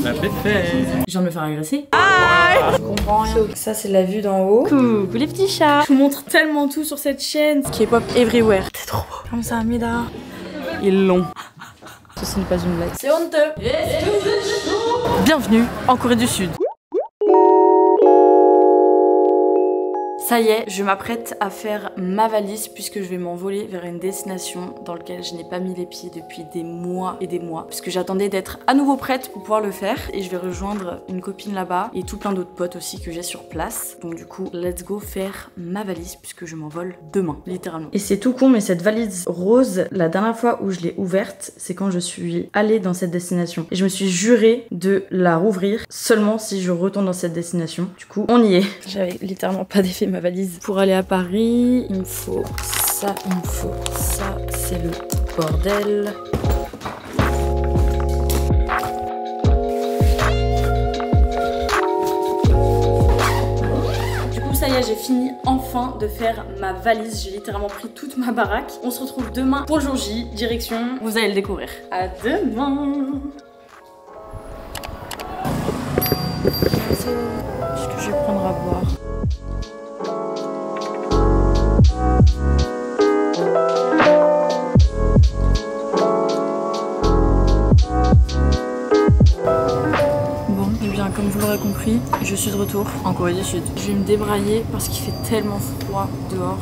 Ça fait fait. Je viens de me faire agresser. Ah, Je comprends rien. Ça c'est la vue d'en haut. coucou les petits chats. Je vous montre tellement tout sur cette chaîne. K-pop everywhere. C'est trop beau. Comme ça, Mida. Ils l'ont. Ceci n'est pas une blague. C'est honteux. Bienvenue en Corée du Sud. Ça y est, je m'apprête à faire ma valise puisque je vais m'envoler vers une destination dans laquelle je n'ai pas mis les pieds depuis des mois et des mois. Puisque j'attendais d'être à nouveau prête pour pouvoir le faire. Et je vais rejoindre une copine là-bas et tout plein d'autres potes aussi que j'ai sur place. Donc du coup, let's go faire ma valise puisque je m'envole demain, littéralement. Et c'est tout con, mais cette valise rose, la dernière fois où je l'ai ouverte, c'est quand je suis allée dans cette destination. Et je me suis jurée de la rouvrir seulement si je retourne dans cette destination. Du coup, on y est. J'avais littéralement pas défait ma valise. Pour aller à Paris, il me faut ça, c'est le bordel. Du coup, ça y est, j'ai fini enfin de faire ma valise. J'ai littéralement pris toute ma baraque. On se retrouve demain pour le jour J, direction, vous allez le découvrir. À demain. Qu'est-ce que je vais prendre à boire? Bon, et bien comme vous l'aurez compris, je suis de retour en Corée du Sud. Je vais me débrailler parce qu'il fait tellement froid dehors.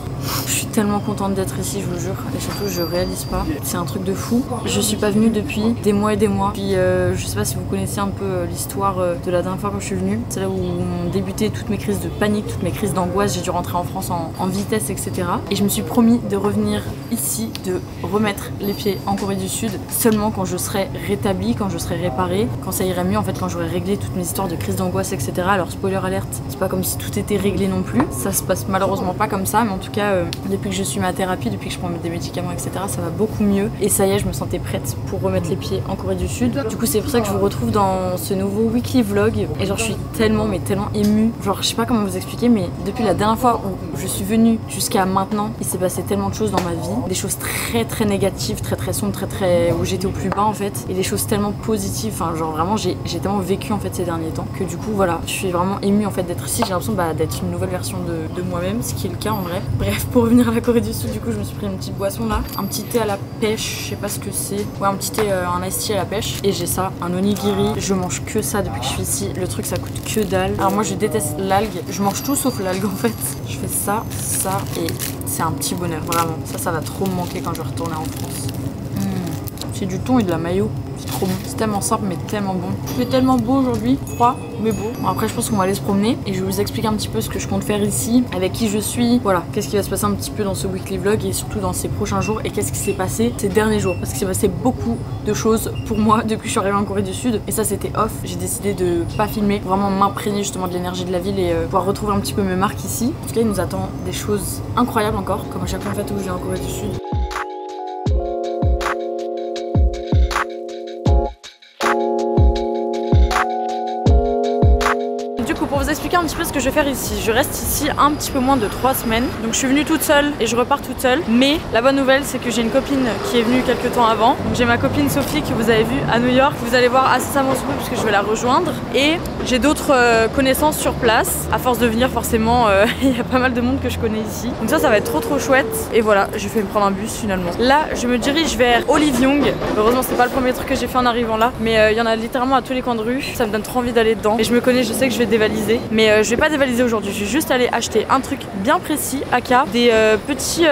Je suis tellement contente d'être ici, je vous jure. Et surtout, je réalise pas. C'est un truc de fou. Je suis pas venue depuis des mois et des mois. Puis je sais pas si vous connaissez un peu l'histoire de la dernière fois quand je suis venue. C'est là où ont débuté toutes mes crises de panique, toutes mes crises d'angoisse. J'ai dû rentrer en France en vitesse, etc. Et je me suis promis de revenir ici, de remettre les pieds en Corée du Sud seulement quand je serai rétablie, quand je serai réparée, quand ça irait mieux, en fait, quand j'aurai réglé toutes mes histoires de crises d'angoisse, etc. Alors spoiler alerte, c'est pas comme si tout était réglé non plus. Ça se passe malheureusement pas comme ça, mais en tout cas, depuis que je suis ma thérapie, depuis que je prends des médicaments, etc., ça va beaucoup mieux. Et ça y est, je me sentais prête pour remettre les pieds en Corée du Sud. Du coup, c'est pour ça que je vous retrouve dans ce nouveau weekly vlog. Et genre, je suis tellement, mais tellement émue. Genre, je sais pas comment vous expliquer, mais depuis la dernière fois où je suis venue jusqu'à maintenant, il s'est passé tellement de choses dans ma vie. Des choses très très négatives, très très sombres, où j'étais au plus bas en fait. Et des choses tellement positives. Enfin, genre vraiment, j'ai tellement vécu en fait ces derniers temps que du coup, voilà, je suis vraiment émue en fait d'être ici. J'ai l'impression d'être une nouvelle version de moi-même, ce qui est le cas en vrai. Bref, pour revenir à la Corée du Sud, du coup, je me suis pris une petite boisson là, un petit thé à la pêche, je sais pas ce que c'est. Ouais, un petit thé, un iced tea à la pêche. Et j'ai ça, un onigiri. Je mange que ça depuis que je suis ici. Le truc, ça coûte que dalle. Alors moi, je déteste l'algue. Je mange tout sauf l'algue en fait. Je fais ça, et c'est un petit bonheur, vraiment. Ça va trop me manquer quand je vais retourner en France. C'est du thon et de la mayo. C'est trop bon. C'est tellement simple mais tellement bon. Il fait tellement beau aujourd'hui. Froid mais beau. Bon, après je pense qu'on va aller se promener et je vais vous expliquer un petit peu ce que je compte faire ici, avec qui je suis. Voilà, qu'est-ce qui va se passer un petit peu dans ce weekly vlog et surtout dans ces prochains jours et qu'est-ce qui s'est passé ces derniers jours. Parce qu'il s'est passé beaucoup de choses pour moi depuis que je suis arrivée en Corée du Sud. Et ça c'était off. J'ai décidé de pas filmer, vraiment m'imprégner justement de l'énergie de la ville et pouvoir retrouver un petit peu mes marques ici. En tout cas il nous attend des choses incroyables encore, comme à chaque fois en fait où je viens en Corée du Sud. Pour vous expliquer un petit peu ce que je vais faire ici, je reste ici un petit peu moins de 3 semaines. Donc je suis venue toute seule et je repars toute seule. Mais la bonne nouvelle c'est que j'ai une copine qui est venue quelques temps avant. Donc j'ai ma copine Sophie que vous avez vue à New York. Vous allez voir incessamment sous peu puisque je vais la rejoindre. Et j'ai d'autres connaissances sur place. À force de venir forcément il y a pas mal de monde que je connais ici. Donc ça va être trop chouette. Et voilà, j'ai fait me prendre un bus finalement. Là je me dirige vers Olivyong. Heureusement c'est pas le premier truc que j'ai fait en arrivant là. Mais il y en a littéralement à tous les coins de rue. Ça me donne trop envie d'aller dedans. Et je me connais, je sais que je vais dévaliser. Mais je vais pas dévaliser aujourd'hui, je vais juste aller acheter un truc bien précis, aka des petits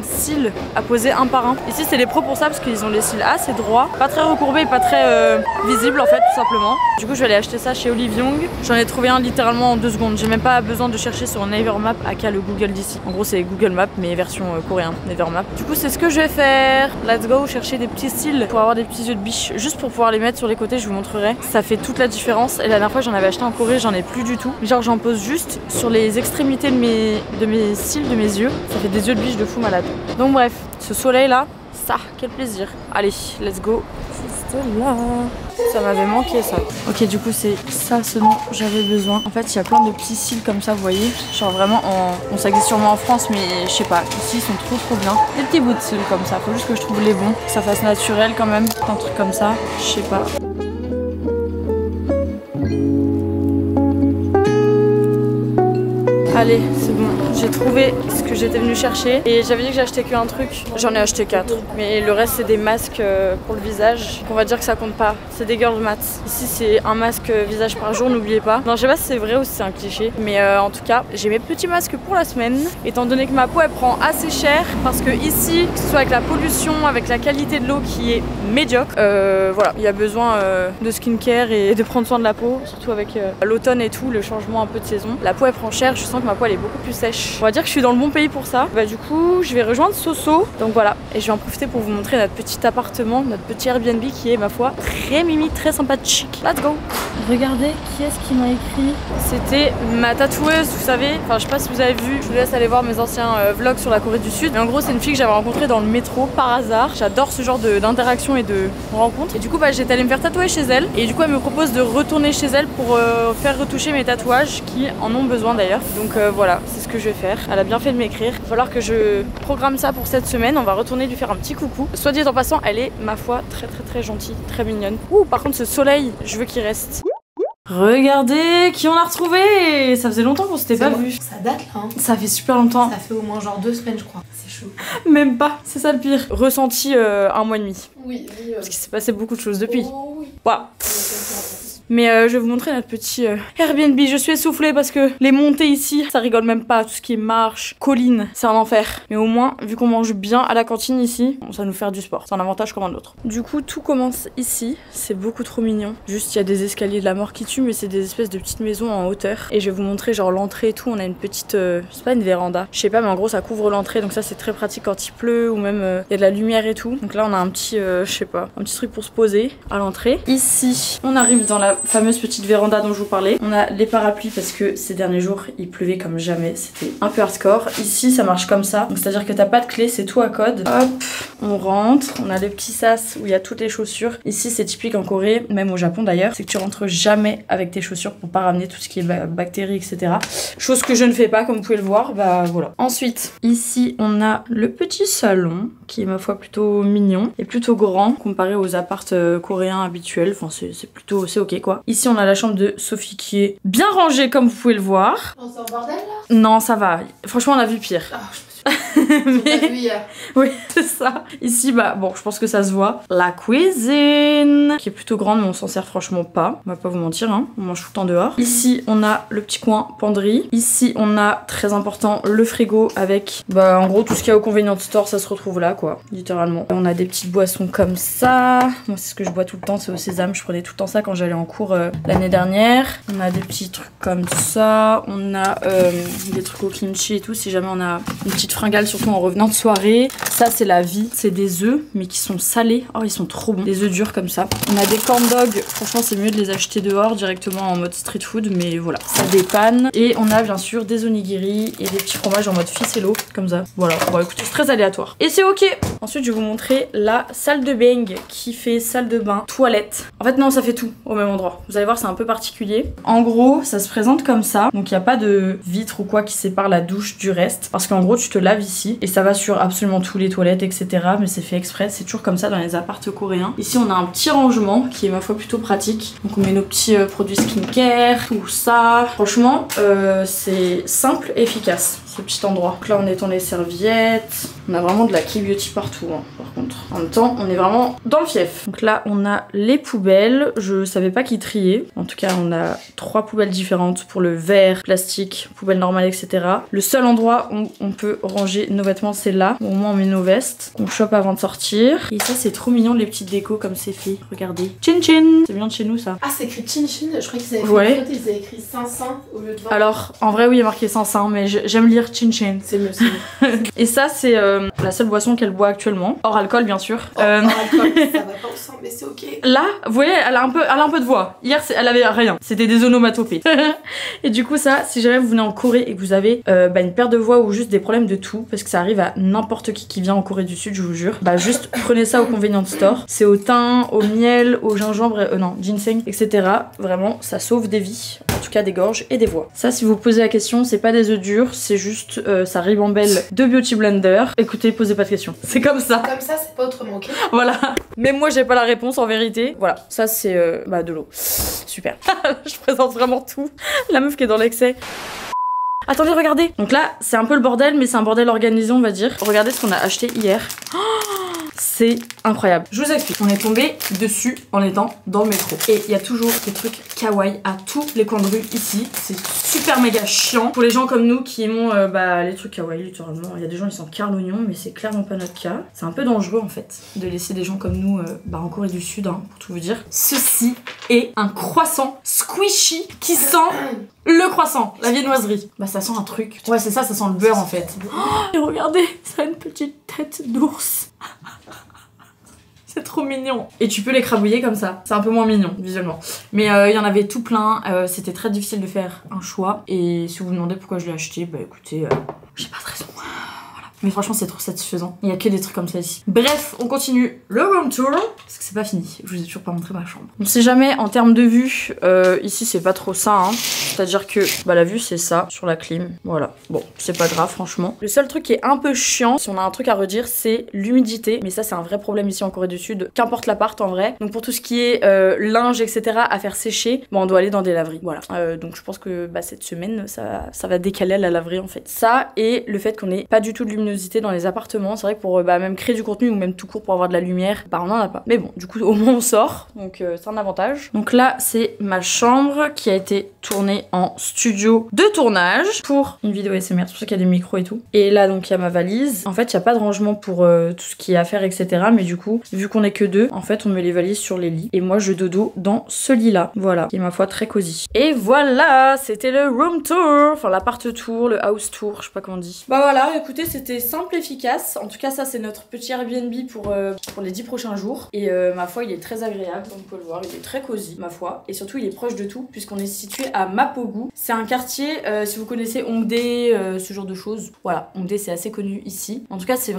cils à poser un par un. Ici c'est les pros pour ça parce qu'ils ont les cils assez droits, pas très recourbés, pas très visibles en fait tout simplement. Du coup je vais aller acheter ça chez Olivyong. J'en ai trouvé un littéralement en 2 secondes, j'ai même pas besoin de chercher sur Navermap aka le Google d'ici. En gros c'est Google Maps mais version coréen, Navermap. Du coup c'est ce que je vais faire. Let's go chercher des petits cils pour avoir des petits yeux de biche, juste pour pouvoir les mettre sur les côtés, je vous montrerai. Ça fait toute la différence et la dernière fois j'en avais acheté en Corée, j'en ai plus du tout. Genre j'en pose juste sur les extrémités de mes cils, de mes yeux. Ça fait des yeux de biche de fou malade. Donc bref, ce soleil là, ça, quel plaisir. Allez, let's go. C'est là. Ça m'avait manqué ça. Ok, du coup c'est ça ce dont j'avais besoin. En fait il y a plein de petits cils comme ça, vous voyez. Genre vraiment bon, ça existe sûrement en France mais je sais pas. Ici ils sont trop bien. Des petits bouts de cils comme ça. Faut juste que je trouve les bons. Que ça fasse naturel quand même. Un truc comme ça. Je sais pas. Allez, c'est bon, j'ai trouvé ce que j'étais venue chercher et j'avais dit que j'achetais qu'un truc, j'en ai acheté 4. Mais le reste c'est des masques pour le visage, on va dire que ça compte pas, c'est des girl mats. Ici c'est un masque visage par jour, n'oubliez pas. Non, je sais pas si c'est vrai ou si c'est un cliché, mais en tout cas, j'ai mes petits masques pour la semaine, étant donné que ma peau elle prend assez cher, parce que ici, que ce soit avec la pollution, avec la qualité de l'eau qui est médiocre, voilà, il y a besoin de skincare et de prendre soin de la peau, surtout avec l'automne et tout, le changement un peu de saison. La peau elle prend cher, je sens que ma peau elle est beaucoup plus sèche. On va dire que je suis dans le bon pays pour ça. Bah du coup, je vais rejoindre Soso. Donc voilà, et je vais en profiter pour vous montrer notre petit appartement, notre petit Airbnb qui est ma foi très mimi, très sympathique. Let's go. Regardez qui est-ce qui m'a écrit. C'était ma tatoueuse, vous savez. Enfin, je sais pas si vous avez vu. Je vous laisse aller voir mes anciens vlogs sur la Corée du Sud. Mais en gros, c'est une fille que j'avais rencontrée dans le métro par hasard. J'adore ce genre d'interaction et de rencontre. Et du coup, bah, j'étais allée me faire tatouer chez elle. Et du coup, elle me propose de retourner chez elle pour faire retoucher mes tatouages qui en ont besoin d'ailleurs. Donc voilà, c'est ce que je vais faire. Elle a bien fait de m'écrire. Il va falloir que je programme ça pour cette semaine. On va retourner lui faire un petit coucou. Soit dit en passant, elle est ma foi très gentille, très mignonne. Ouh, par contre, ce soleil, je veux qu'il reste. Regardez qui on a retrouvé. Ça faisait longtemps qu'on s'était pas vu. Ça date là hein. Ça fait super longtemps. Ça fait au moins genre 2 semaines je crois. C'est chaud. Même pas, c'est ça le pire. Ressenti 1 mois et demi. Oui. Parce qu'il s'est passé beaucoup de choses depuis. Oh, oui. Waouh. Mais je vais vous montrer notre petit Airbnb. Je suis essoufflée parce que les montées ici, ça rigole même pas. Tout ce qui est marche, colline, c'est un enfer. Mais au moins, vu qu'on mange bien à la cantine ici, ça va nous faire du sport. C'est un avantage comme un autre. Du coup, tout commence ici. C'est beaucoup trop mignon. Juste, il y a des escaliers de la mort qui tuent, mais c'est des espèces de petites maisons en hauteur. Et je vais vous montrer genre l'entrée et tout. On a une petite, c'est pas une véranda. Je sais pas, mais en gros, ça couvre l'entrée. Donc ça, c'est très pratique quand il pleut ou même il y a de la lumière et tout. Donc là, on a un petit, je sais pas, un petit truc pour se poser à l'entrée. Ici, on arrive dans la fameuse petite véranda dont je vous parlais. On a les parapluies parce que ces derniers jours il pleuvait comme jamais, c'était un peu hardcore. Ici ça marche comme ça, donc c'est à dire que t'as pas de clé, c'est tout à code. Hop, on rentre, on a le petit sas où il y a toutes les chaussures. Ici c'est typique en Corée, même au Japon d'ailleurs, c'est que tu rentres jamais avec tes chaussures pour pas ramener tout ce qui est bactéries, etc. Chose que je ne fais pas comme vous pouvez le voir, bah voilà. Ensuite, ici on a le petit salon qui est ma foi plutôt mignon et plutôt grand comparé aux appartes coréens habituels. Enfin c'est plutôt, c'est ok quoi. Ici on a la chambre de Sophie qui est bien rangée comme vous pouvez le voir. Non, c'est un bordel là. Non ça va, franchement on a vu pire. Ah, mais... vu hier. Oui c'est ça. Ici bah bon je pense que ça se voit. La cuisine qui est plutôt grande mais on s'en sert franchement pas. On va pas vous mentir hein, on mange tout le temps dehors. Ici on a le petit coin penderie. Ici on a très important le frigo avec bah en gros tout ce qu'il y a au convenience store ça se retrouve là quoi littéralement. On a des petites boissons comme ça. Moi c'est ce que je bois tout le temps, c'est au sésame. Je prenais tout le temps ça quand j'allais en cours l'année dernière. On a des petits trucs comme ça. On a des trucs au kimchi et tout si jamais on a une petite fringale surtout en revenant de soirée. Ça c'est la vie, c'est des œufs mais qui sont salés. Oh ils sont trop bons, des œufs durs comme ça. On a des corn dogs, franchement c'est mieux de les acheter dehors directement en mode street food mais voilà, ça dépanne. Et on a bien sûr des onigiri et des petits fromages en mode ficello comme ça. Voilà, bon écoutez c'est très aléatoire. Et c'est ok. Ensuite je vais vous montrer la salle de bain qui fait salle de bain, toilette. En fait non ça fait tout au même endroit. Vous allez voir c'est un peu particulier. En gros ça se présente comme ça, donc il n'y a pas de vitre ou quoi qui sépare la douche du reste parce qu'en gros tu te laves ici et ça va sur absolument tous les toilettes etc. Mais c'est fait exprès, c'est toujours comme ça dans les appartements coréens. Ici on a un petit rangement qui est ma foi plutôt pratique. Donc on met nos petits produits skincare, tout ça. Franchement c'est simple et efficace ce petit endroit. Donc là on étend les serviettes. On a vraiment de la key beauty partout hein, par contre. En même temps on est vraiment dans le fief. Donc là on a les poubelles. Je savais pas qui trier. En tout cas on a 3 poubelles différentes pour le verre, plastique, poubelle normale etc. Le seul endroit où on peut ranger nos vêtements c'est là. Au moins on met nos vestes. On chope avant de sortir. Et ça c'est trop mignon les petites décos comme c'est fait. Regardez. Chin chin. C'est bien de chez nous ça. Ah c'est écrit chin chin. Je crois qu'ils avaient ouais. ils avaient écrit 500 au lieu de 20. Alors en vrai oui il y a marqué 500 mais j'aime lire chin chin. C'est mieux, c'est mieux. Et ça c'est la seule boisson qu'elle boit actuellement. Hors alcool bien sûr. Hors alcool, ça va pas au sang mais c'est ok. Là vous voyez elle a un peu de voix. Hier elle avait rien. C'était des onomatopées. Et du coup ça si jamais vous venez en Corée et que vous avez une perte de voix ou juste des problèmes de tout parce que ça arrive à n'importe qui vient en Corée du Sud je vous jure. Bah juste prenez ça au convenience store. C'est au thym, au miel, au gingembre, non ginseng etc. Vraiment ça sauve des vies. En tout cas des gorges et des voix. Ça si vous posez la question c'est pas des œufs durs. C'est juste ça ribambelle de Beauty Blender. Écoutez posez pas de questions. C'est comme ça. Comme ça c'est pas autrement ok. Voilà. Même moi j'ai pas la réponse en vérité. Voilà. Ça c'est de l'eau. Super. Je présente vraiment tout. La meuf qui est dans l'excès. Attendez, regardez. Donc là, c'est un peu le bordel, mais c'est un bordel organisé, on va dire. Regardez ce qu'on a acheté hier. C'est incroyable. Je vous explique. On est tombé dessus en étant dans le métro. Et il y a toujours des trucs kawaii à tous les coins de rue ici. C'est super méga chiant pour les gens comme nous qui aimons les trucs kawaii littéralement. Il y a des gens qui sont carre l'oignon, mais c'est clairement pas notre cas. C'est un peu dangereux en fait de laisser des gens comme nous en Corée du Sud, hein, pour tout vous dire. Ceci est un croissant squishy qui sent le croissant, la viennoiserie. Bah ça sent un truc. Ouais c'est ça, ça sent le beurre en fait. Oh, et regardez, ça a une petite tête d'ours. C'est trop mignon. Et tu peux l'écrabouiller comme ça. C'est un peu moins mignon visuellement. Mais il y en avait tout plein. C'était très difficile de faire un choix. Et si vous vous demandez pourquoi je l'ai acheté, bah écoutez, j'ai pas de raison. Mais franchement c'est trop satisfaisant. Il y a que des trucs comme ça ici. Bref, on continue le room tour. Parce que c'est pas fini. Je vous ai toujours pas montré ma chambre. On sait jamais en termes de vue. Ici c'est pas trop ça. Hein. C'est-à-dire que la vue c'est ça sur la clim. Voilà. Bon, c'est pas grave franchement. Le seul truc qui est un peu chiant, si on a un truc à redire, c'est l'humidité. Mais ça c'est un vrai problème ici en Corée du Sud. Qu'importe l'appart en vrai. Donc pour tout ce qui est linge etc. à faire sécher, on doit aller dans des laveries. Voilà. Donc je pense que cette semaine ça va décaler à la laverie en fait. Ça et le fait qu'on ait pas du tout de luminosité dans les appartements. C'est vrai que pour même créer du contenu ou même tout court pour avoir de la lumière, on en a pas. Mais bon, du coup au moins on sort, donc c'est un avantage. Donc là c'est ma chambre qui a été tournée en studio de tournage pour une vidéo ASMR, c'est pour ça qu'il y a des micros et tout. Et là donc il y a ma valise. En fait il n'y a pas de rangement pour tout ce qui est à faire etc. Mais du coup vu qu'on est que deux, en fait on met les valises sur les lits et moi je dodo dans ce lit là. Voilà, qui est ma foi très cosy. Et voilà, c'était le room tour, enfin l'appart tour, le house tour, je sais pas comment on dit. Bah voilà, écoutez c'était simple, efficace. En tout cas ça c'est notre petit Airbnb pour les 10 prochains jours. Et ma foi il est très agréable, comme vous pouvez le voir, il est très cosy ma foi. Et surtout il est proche de tout puisqu'on est situé à Mapogu. C'est un quartier, si vous connaissez Hongdae, ce genre de choses. Voilà, Hongdae c'est assez connu ici. En tout cas c'est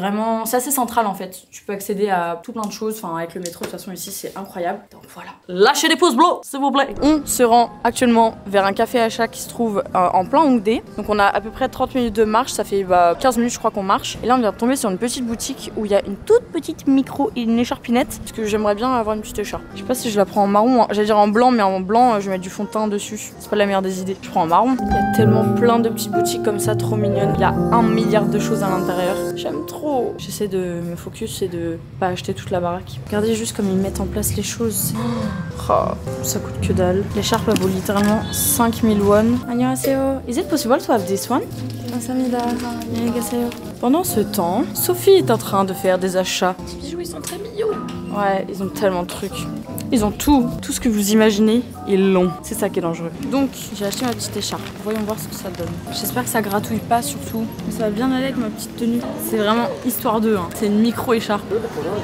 assez central en fait. Tu peux accéder à tout plein de choses, enfin avec le métro de toute façon ici c'est incroyable. Donc voilà. Lâchez des pouces bleus s'il vous plaît. On se rend actuellement vers un café achat qui se trouve en plein Hongdae. Donc on a à peu près 30 minutes de marche, ça fait 15 minutes je crois qu'on marche. Et là on vient de tomber sur une petite boutique où il y a une toute petite micro et une écharpinette. Parce que j'aimerais bien avoir une petite écharpe. Je sais pas si je la prends en marron, j'allais dire en blanc, mais en blanc je vais mettre du fond de teint dessus. C'est pas la meilleure des idées. Je prends en marron. Il y a tellement plein de petites boutiques comme ça, trop mignonnes. Il y a 1 milliard de choses à l'intérieur. J'aime trop. J'essaie de me focus et de pas acheter toute la baraque. Regardez juste comme ils mettent en place les choses. Oh, ça coûte que dalle. L'écharpe elle vaut littéralement 5000 won. Annyeonghaseyo. Is it possible to have this one? Kamsahamnida. Annyeonghaseyo. Pendant ce temps, Sophie est en train de faire des achats. Ces bijoux ils sont très mignons. Ouais, ils ont tellement de trucs. Ils ont tout ce que vous imaginez, ils l'ont. C'est ça qui est dangereux. Donc, j'ai acheté ma petite écharpe. Voyons voir ce que ça donne. J'espère que ça gratouille pas surtout. Mais ça va bien aller avec ma petite tenue. C'est vraiment histoire d'eux. Hein. C'est une micro-écharpe.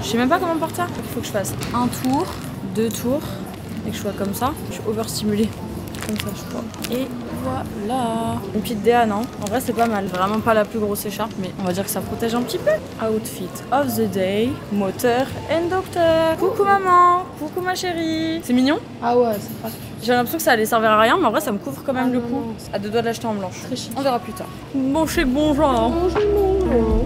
Je sais même pas comment porter ça. Il faut que je fasse un tour, 2 tours, et que je sois comme ça. Je suis overstimulée. Comme ça, je crois. Et voilà. Une petite DA, non? En vrai, c'est pas mal. Vraiment pas la plus grosse écharpe, mais on va dire que ça protège un petit peu. Outfit of the day, moteur and doctor. Coucou maman, coucou ma chérie. C'est mignon? Ah ouais, c'est pratique. J'ai l'impression que ça allait servir à rien, mais en vrai, ça me couvre quand même le cou. À 2 doigts de l'acheter en blanche. Très chic. On verra plus tard. Bon chic, bon genre. Bonjour.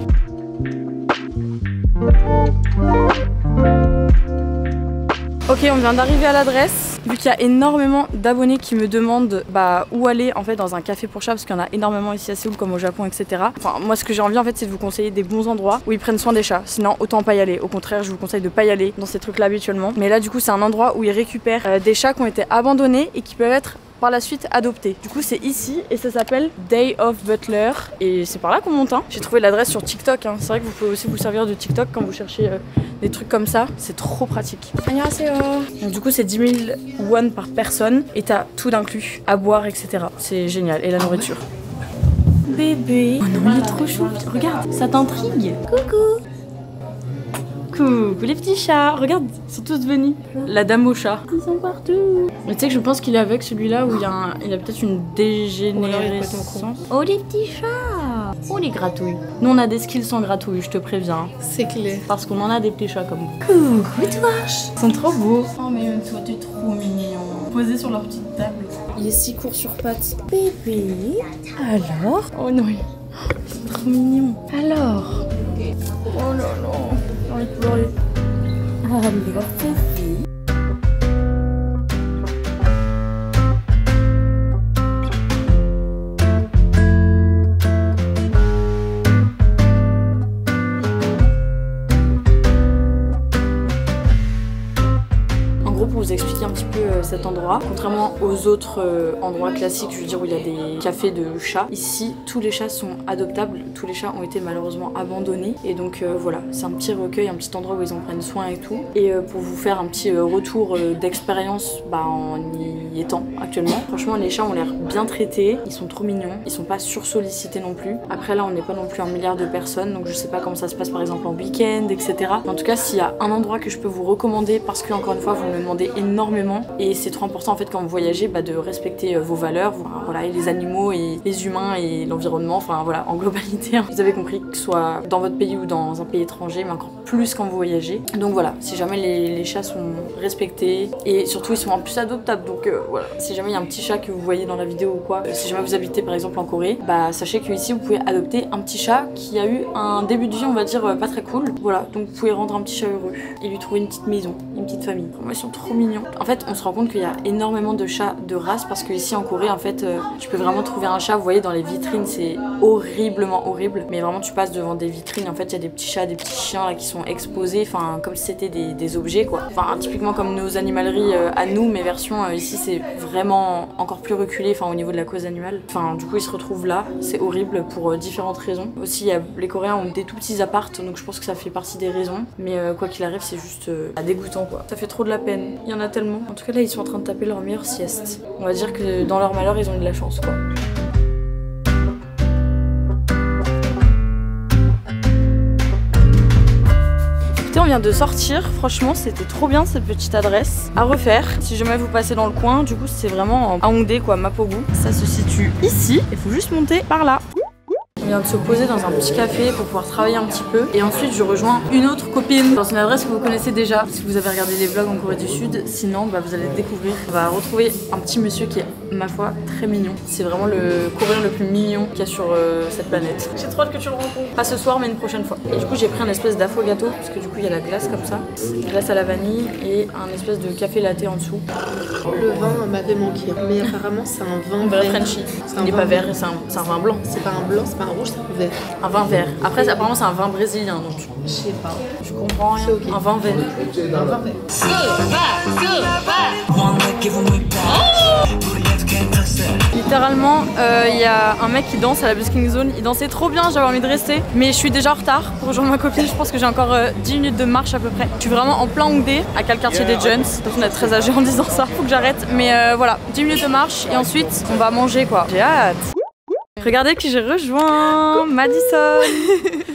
Ok, on vient d'arriver à l'adresse. Vu qu'il y a énormément d'abonnés qui me demandent où aller en fait dans un café pour chat, parce qu'il y en a énormément ici à Séoul comme au Japon, etc. Enfin, moi ce que j'ai envie en fait c'est de vous conseiller des bons endroits où ils prennent soin des chats. Sinon autant pas y aller. Au contraire, je vous conseille de pas y aller dans ces trucs là habituellement. Mais là du coup c'est un endroit où ils récupèrent des chats qui ont été abandonnés et qui peuvent être par la suite adopté. Du coup c'est ici et ça s'appelle Day of Butler et c'est par là qu'on monte. Hein. J'ai trouvé l'adresse sur TikTok. Hein. C'est vrai que vous pouvez aussi vous servir de TikTok quand vous cherchez des trucs comme ça. C'est trop pratique. Annyeonghaseyo. Donc du coup c'est 10 000 won par personne et t'as tout d'inclus, à boire etc. C'est génial. Et la nourriture. Bébé. Oh non il est trop chou. Regarde, ça t'intrigue. Coucou. Coucou les petits chats, regarde, ils sont tous venus. La dame aux chats. Ils sont partout. Mais tu sais que je pense qu'il est avec celui-là où il y a peut-être une dégénérescence. Oh les petits chats. Oh les gratouilles. Nous on a des skills sans gratouilles, je te préviens. C'est clair. Parce qu'on en a des petits chats comme vous. Coucou toi. Ils sont trop beaux. Oh mais toi t'es trop mignon. Posés sur leur petite table. Il est si court sur pattes. Bébé. Alors? Oh non. C'est trop mignon. Alors? Oh là là. J'ai envie de pleurer. Alors, Sophie. pour vous expliquer un petit peu cet endroit. Contrairement aux autres endroits classiques, je veux dire où il y a des cafés de chats, ici tous les chats sont adoptables, tous les chats ont été malheureusement abandonnés et donc voilà, c'est un petit recueil, un petit endroit où ils en prennent soin et tout. Et pour vous faire un petit retour d'expérience en y étant actuellement, franchement les chats ont l'air bien traités, ils sont trop mignons, ils sont pas sursollicités non plus. Après là on n'est pas non plus un milliard de personnes, donc je sais pas comment ça se passe par exemple en week-end, etc. Mais en tout cas s'il y a un endroit que je peux vous recommander, parce que encore une fois vous me demandez énormément et c'est trop important en fait quand vous voyagez de respecter vos valeurs, voilà, et les animaux et les humains et l'environnement, enfin voilà, en globalité, hein. Vous avez compris, que ce soit dans votre pays ou dans un pays étranger, mais encore plus quand vous voyagez. Donc voilà, si jamais les chats sont respectés et surtout ils sont en plus adoptables, donc voilà, si jamais il y a un petit chat que vous voyez dans la vidéo ou quoi, si jamais vous habitez par exemple en Corée, sachez que ici vous pouvez adopter un petit chat qui a eu un début de vie on va dire pas très cool, voilà, donc vous pouvez rendre un petit chat heureux et lui trouver une petite maison, une petite famille. Vraiment, ils sont trop mignons. En fait on se rend compte qu'il y a énormément de chats de race parce que ici en Corée en fait tu peux vraiment trouver un chat, vous voyez dans les vitrines c'est horriblement horrible, mais vraiment tu passes devant des vitrines, en fait il y a des petits chats, des petits chiens là qui sont exposés, enfin comme si c'était des objets quoi, enfin typiquement comme nos animaleries à nous, mais version ici c'est vraiment encore plus reculé, enfin au niveau de la cause animale, enfin du coup ils se retrouvent là, c'est horrible pour différentes raisons. Aussi les Coréens ont des tout petits appartes, donc je pense que ça fait partie des raisons, mais quoi qu'il arrive c'est juste dégoûtant quoi, ça fait trop de la peine, il y en a tellement. En tout cas là ils sont en train de taper leur meilleure sieste, on va dire que dans leur malheur ils ont eu de la chance quoi. On vient de sortir, franchement c'était trop bien cette petite adresse à refaire si jamais vous passez dans le coin. Du coup c'est vraiment à Hongdae quoi, Mapogu. Ça se situe ici, il faut juste monter par là. On vient de se poser dans un petit café pour pouvoir travailler un petit peu et ensuite je rejoins une autre copine dans une adresse que vous connaissez déjà si vous avez regardé les vlogs en Corée du Sud, sinon vous allez le découvrir. On va retrouver un petit monsieur qui est ma foi très mignon, c'est vraiment le Coréen le plus mignon qu'il y a sur cette planète. J'ai trop hâte que tu le rencontres, pas ce soir mais une prochaine fois. Et du coup j'ai pris un espèce d'affogato parce que du coup il y a la glace comme ça, glace à la vanille et un espèce de café latte en dessous. Le vin m'avait manqué, mais apparemment c'est un vin vrai Frenchy, il n'est pas vert, c'est un vin blanc. C'est pas un blanc, c'est pas un rouge, c'est un vert. Un vin vert. Après apparemment c'est un vin brésilien donc. Je sais pas. Je comprends rien. Okay. Un vin vert. Un vin vert. Littéralement, il y a un mec qui danse à la busking zone. Il dansait trop bien, j'avais envie de rester. Mais je suis déjà en retard pour rejoindre ma copine. Je pense que j'ai encore 10 minutes de marche à peu près. Je suis vraiment en plein Hongdae, à quel quartier des Jeunes. On est très âgé en disant ça. Faut que j'arrête. Mais voilà, 10 minutes de marche et ensuite on va manger quoi. J'ai hâte. Regardez qui j'ai rejoint, Madison.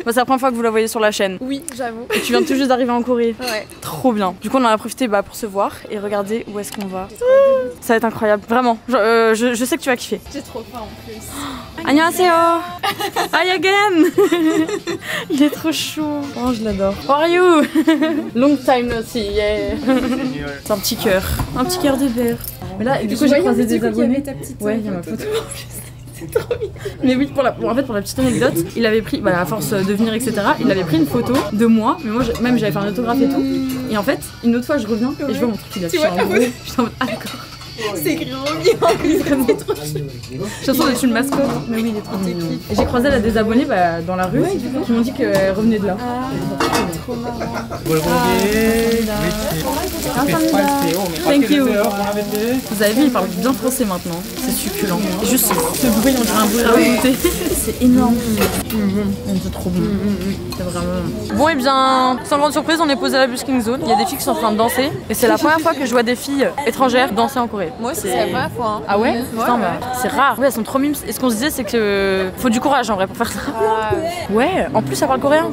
C'est la première fois que vous la voyez sur la chaîne. Oui, j'avoue. Et tu viens tout juste d'arriver en Corée. Ouais. Trop bien. Du coup on en a profité pour se voir et regardez où est-ce qu'on va. Ça va être incroyable, vraiment. Je sais que tu vas kiffer. J'ai trop faim en plus. Annyeonghaseyo. Hi again. Il est trop chou. Oh je l'adore. How are you? Long time no see, yeah. C'est un petit cœur de beurre. Mais là du coup j'ai croisé des abonnés. Ouais, il y a ma photo. Trop mignon. Mais oui, pour la petite anecdote, il avait pris, à force de venir, etc., il avait pris une photo de moi, mais moi même j'avais fait un autographe et tout. Et en fait, une autre fois je reviens et je vois mon truc, il a fait un gros. J'étais en mode, ah d'accord. C'est écrit Romy en plus, c'est trop chou. Je sens d'être une mascotte, mais oui, il est trop mignon. Et j'ai croisé là des abonnés dans la rue qui m'ont dit qu'elle revenait de là. Ah, trop marrant. Thank you. Vous avez vu, il parle bien français maintenant. C'est succulent. Juste ce bruit, on dirait un bruit à remonter. C'est énorme. C'est trop bon. C'est vraiment. Bon, et bien, sans grande surprise, on est posé à la busking zone. Il y a des filles qui sont en train de danser. Et c'est la première fois que je vois des filles étrangères danser en Corée. Moi aussi, c'est la première fois. Hein. Ah ouais? Putain, c'est rare. Ouais, elles sont trop mimes. Et ce qu'on se disait, c'est que faut du courage en vrai pour faire ça. Ouais, en plus, ça parle coréen.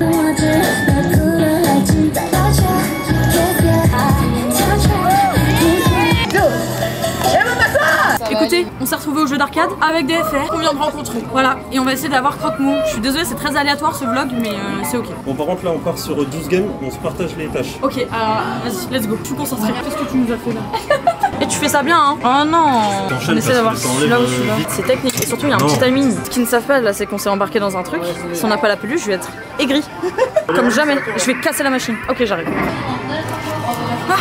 Écoutez, on s'est retrouvés au jeu d'arcade avec des FR qu'on vient de rencontrer. Voilà, et on va essayer d'avoir croque-mou. Je suis désolée, c'est très aléatoire ce vlog, mais c'est ok. Bon, par contre, là, on part sur 12 games, on se partage les tâches. Ok, vas-y, let's go. Je suis concentrée. Qu'est-ce que tu nous as fait là? Et tu fais ça bien, hein? Oh non! On essaie d'avoir là où je suis là. C'est technique, et surtout, il y a un petit timing. Ce qu'ils ne savent pas, là, c'est qu'on s'est embarqué dans un truc. Si on n'a pas la peluche, je vais être aigrie. Comme jamais. Je vais casser la machine. Ok, j'arrive. Ah,